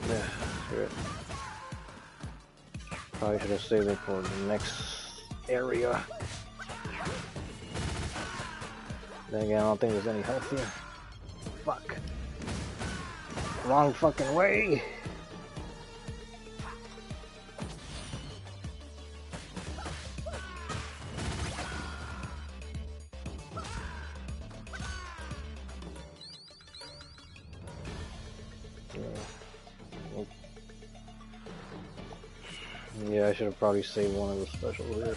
Yeah, screw it. Probably should have saved it for the next area. Then again, I don't think there's any health here. Fuck. Wrong fucking way. Yeah, I should have probably saved one of the specials here.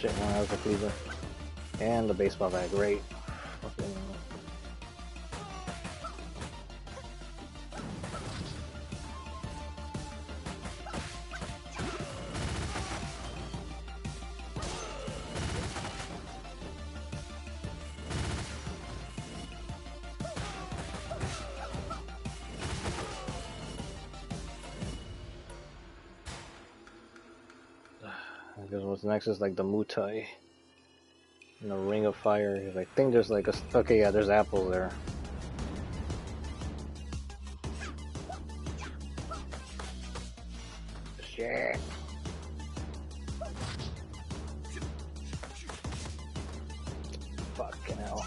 Shit, one has the cleaver. And the baseball bat, great. Fucking... because what's next is like the Mutai and the Ring of Fire. Because I think there's like a okay, yeah, there's apple there. Shit. Fucking hell.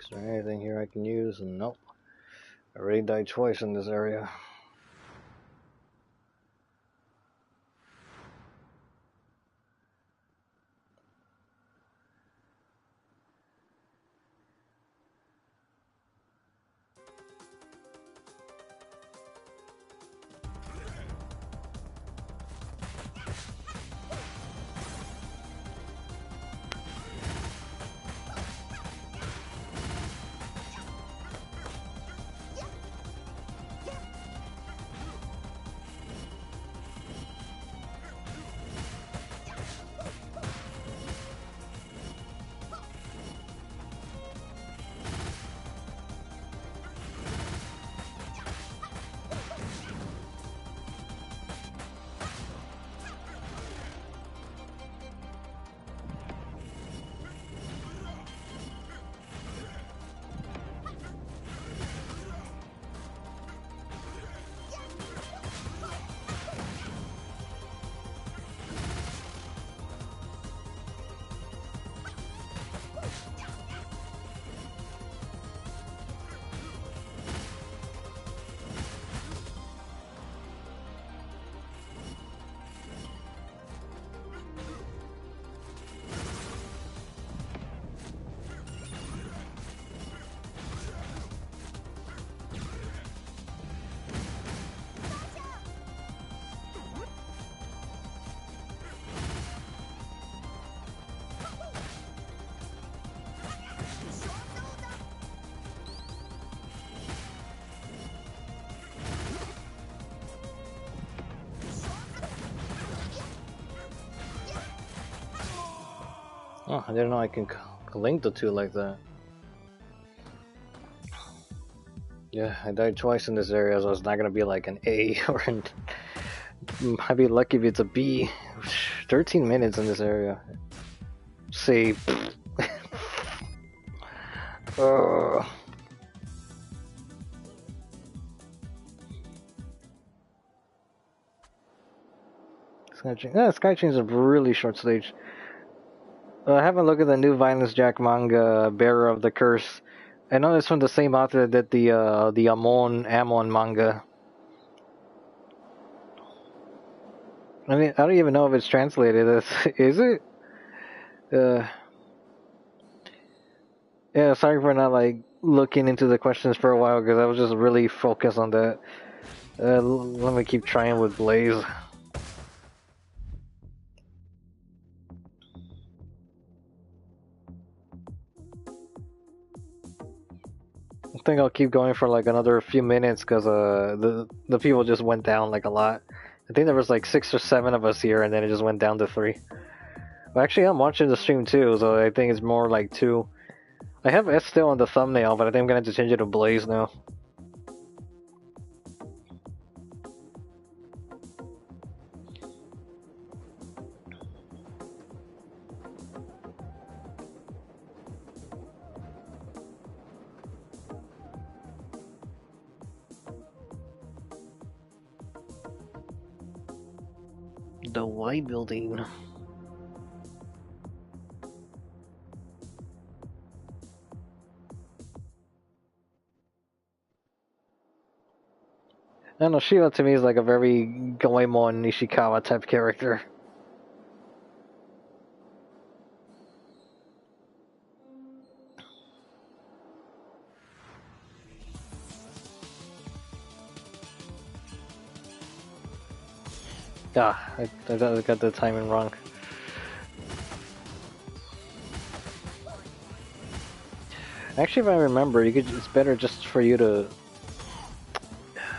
Is there anything here I can use? Nope. I already died twice in this area. Oh, I didn't know I can link the two like that. Yeah, I died twice in this area, so it's not gonna be like an A or an... I'd be lucky if it's a B. 13 minutes in this area. Say... Skychain is a really short stage. I haven't looked at the new Violence Jack manga, Bearer of the Curse. I know it's from the same author that the Amon manga. I mean, I don't even know if it's translated. Is it? Yeah, sorry for not like looking into the questions for a while because I was just really focused on that. Let me keep trying with Blaze. I think I'll keep going for like another few minutes because the people just went down like a lot. I think there was like 6 or 7 of us here, and then it just went down to 3. Well, actually, I'm watching the stream too, so I think it's more like 2. I have S still on the thumbnail, but I think I'm gonna have to change it to Blaze now. The Y building. I don't know, Shio to me is like a very Goemon Nishikawa type character. Ah, I got the timing wrong. Actually, if I remember, it's better just for you to.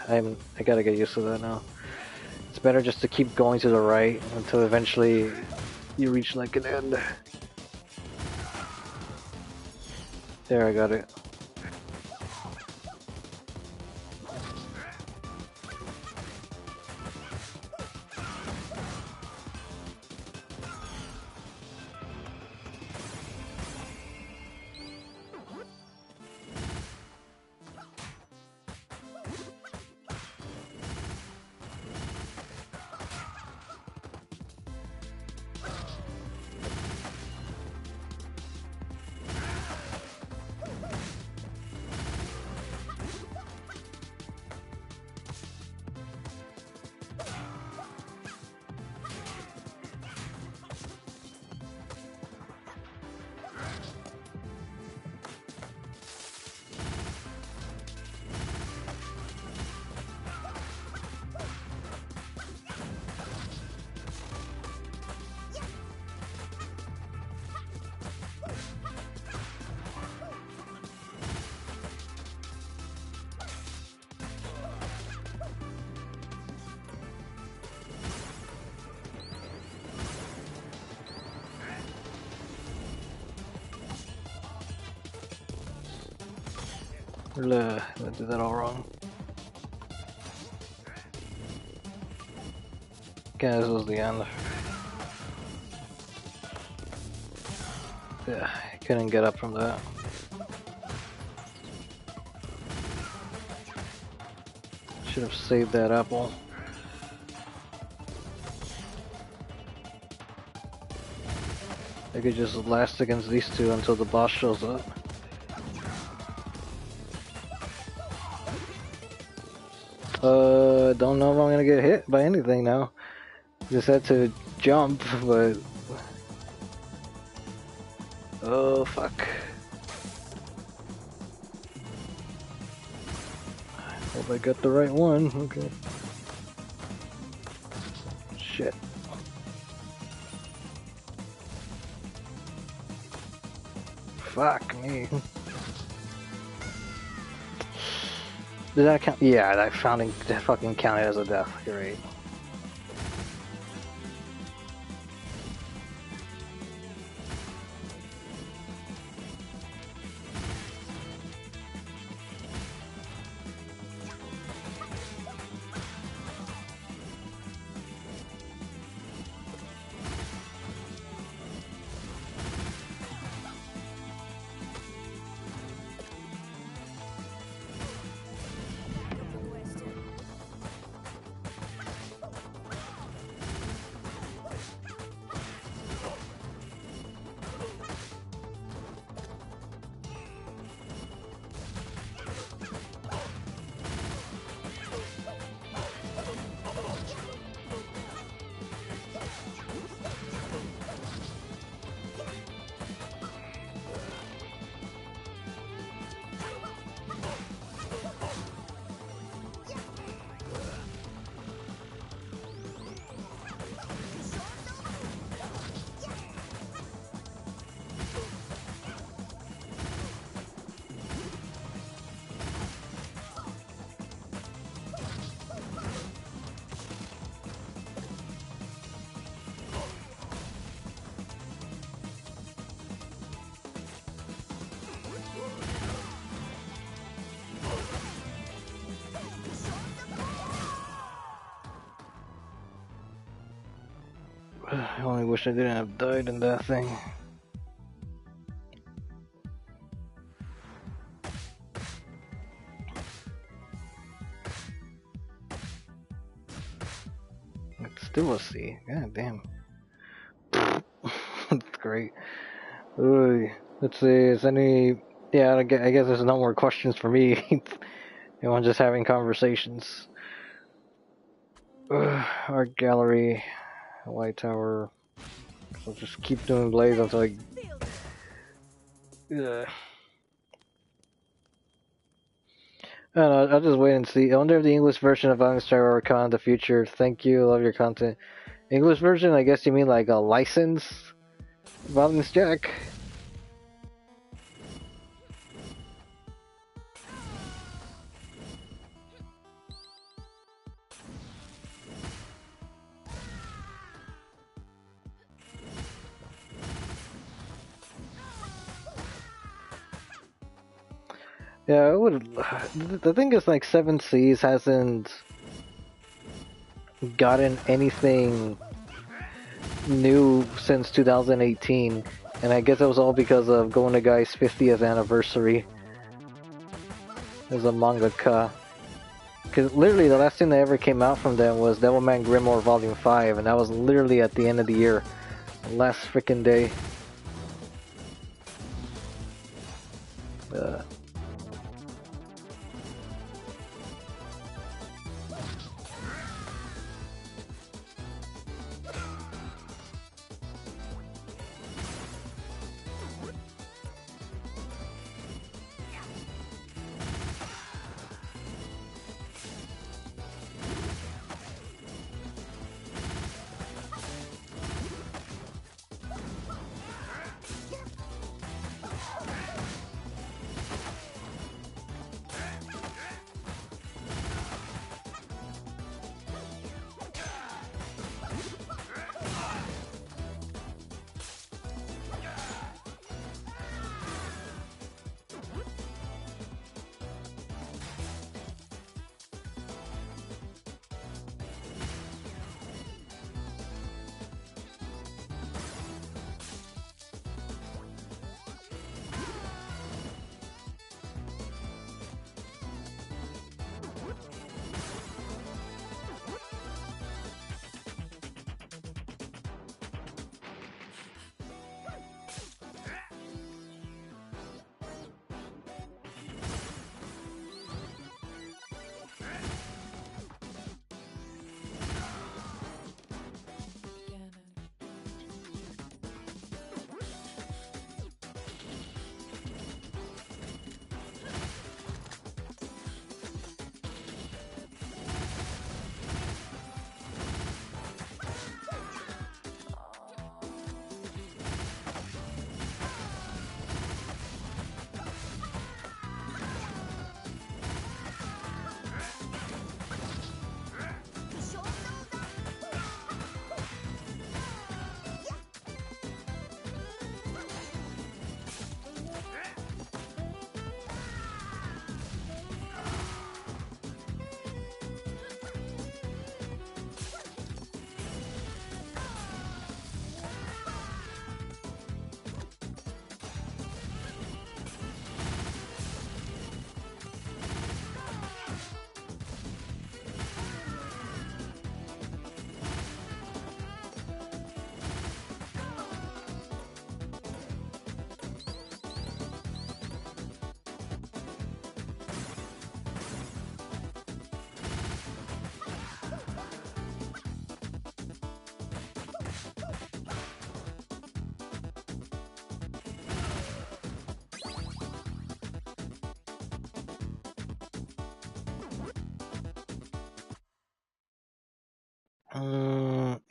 I gotta get used to that now. It's better just to keep going to the right until eventually you reach like an end. There, I got it. I did that all wrong. Okay, this was the end. Yeah, I couldn't get up from that. Should have saved that apple. I could just last against these two until the boss shows up. Don't know if I'm gonna get hit by anything now. Just had to jump, but... Oh, fuck. Hope I got the right one. Okay. Shit. Fuck me. Did that count? Yeah, that fucking counted as a death. You're right. I only wish I didn't have died in that thing. It's still a C. God damn. That's great. Oy. Let's see, is any... Yeah, I guess there's no more questions for me. I'm just having conversations. Art gallery, White Tower. So just keep doing blades until I. I don't know, I'll just wait and see. I wonder if the English version of Violence Star will come in the future. Thank you, love your content. English version, I guess you mean like a license? Violence Jack. Yeah, it would. The thing is, like, Seven Seas hasn't gotten anything new since 2018, and I guess it was all because of Going to Guy's 50th anniversary as a mangaka. Because literally, the last thing that ever came out from them was Devilman Grimoire Volume 5, and that was literally at the end of the year. Last freaking day.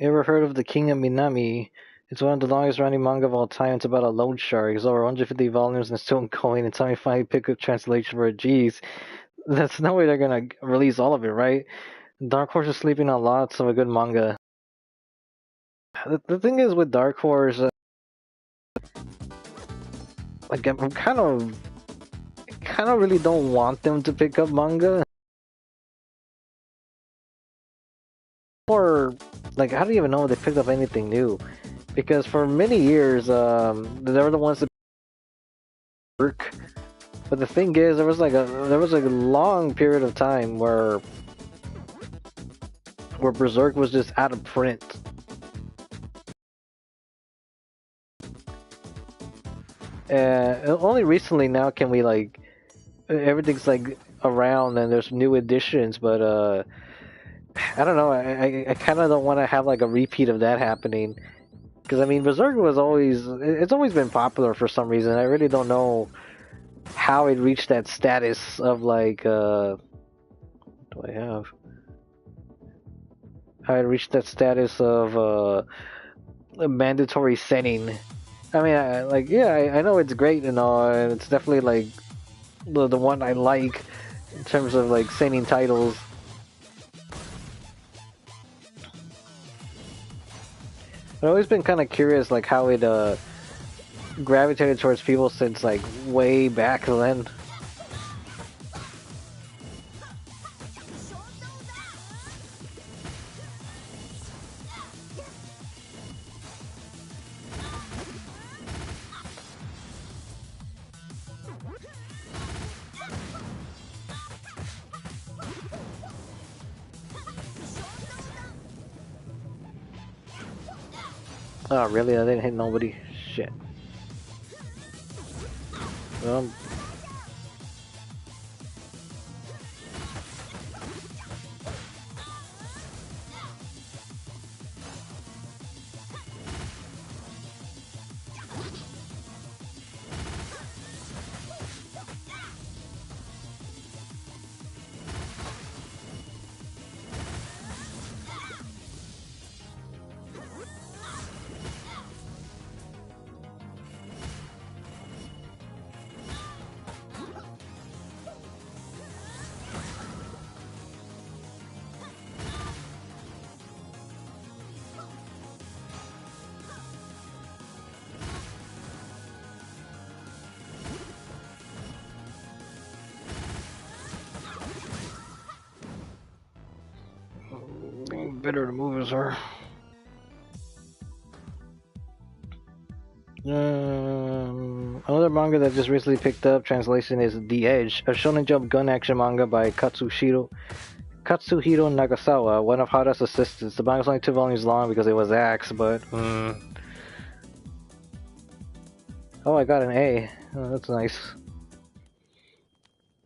Ever heard of The King of Minami? It's one of the longest running manga of all time. It's about a loan shark. It's over 150 volumes and still going. And time finally pick up translation for it. Jeez, that's no way they're gonna release all of it, right? Dark Horse is sleeping on lots of a good manga. The thing is with Dark Horse, like I'm kind of really don't want them to pick up manga. Or like I don't even know if they picked up anything new, because for many years they were the ones that work. But the thing is, there was like a long period of time where Berserk was just out of print. Only recently now can we like everything's like around and there's new editions, but I don't know. I kind of don't want to have like a repeat of that happening. Because I mean, Berserk was it's always been popular for some reason. I really don't know how it reached that status of like what do I have? How it reached that status of a mandatory setting. I mean, I know it's great and all, and it's definitely like the one I like in terms of like setting titles. I've always been kind of curious, like how it gravitated towards people since like way back then. Oh, really? I didn't hit nobody. Shit. Well, better to move as her. Another manga that just recently picked up translation is The Edge, a Shonen Jump gun action manga by Katsuhiro Nagasawa, one of Hara's assistants. The manga's only 2 volumes long because it was axed, but oh, I got an A. Oh, that's nice.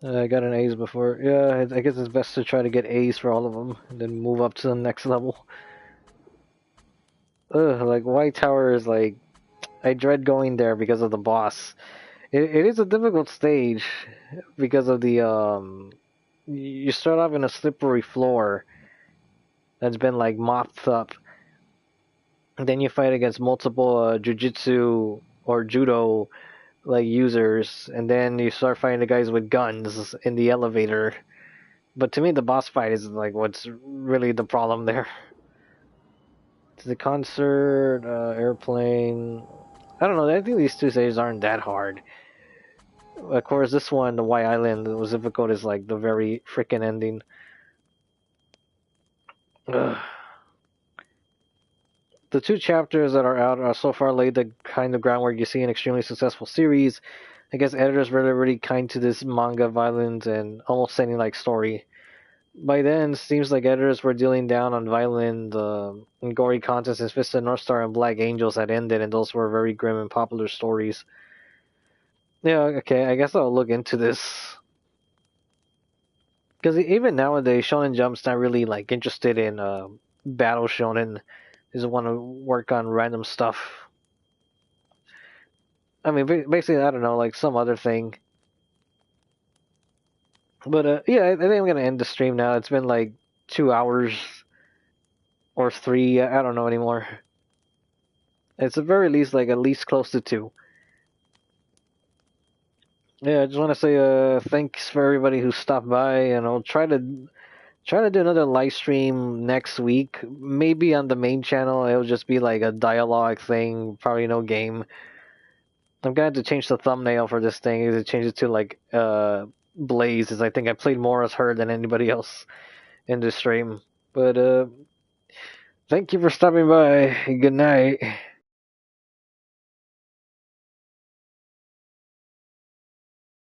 I got an A's before. Yeah, I guess it's best to try to get A's for all of them, and then move up to the next level. Ugh, like White Tower is like, I dread going there because of the boss. It is a difficult stage because of the you start off in a slippery floor that's been like mopped up. And then you fight against multiple jujitsu or judo like users, and then you start fighting the guys with guns in the elevator. But to me, the boss fight is like what's really the problem there. It's the concert, airplane. I don't know. I think these 2 stages aren't that hard. Of course, this one, the White Island, was difficult is like the very freaking ending. Ugh. The 2 chapters that are out are so far laid the kind of groundwork you see in an extremely successful series. I guess editors were really kind to this manga violence and almost sending like story. By then, it seems like editors were dealing down on violent and gory content since Fist of North Star and Black Angels had ended, and those were very grim and popular stories. Yeah, okay, I guess I'll look into this. Because even nowadays, Shonen Jump's not really like interested in battle shonen. They just want to work on random stuff. I mean, basically, I don't know, like some other thing. But yeah, I think I'm gonna end the stream now. It's been like 2 hours or 3. I don't know anymore. It's at very least like at least close to 2. Yeah, I just want to say thanks for everybody who stopped by, and I'll try to do another live stream next week. Maybe on the main channel, it'll just be like a dialogue thing, probably no game. I'm gonna have to change the thumbnail for this thing. To change it to like Blaze, as I think I played more as her than anybody else in this stream. But thank you for stopping by. Good night.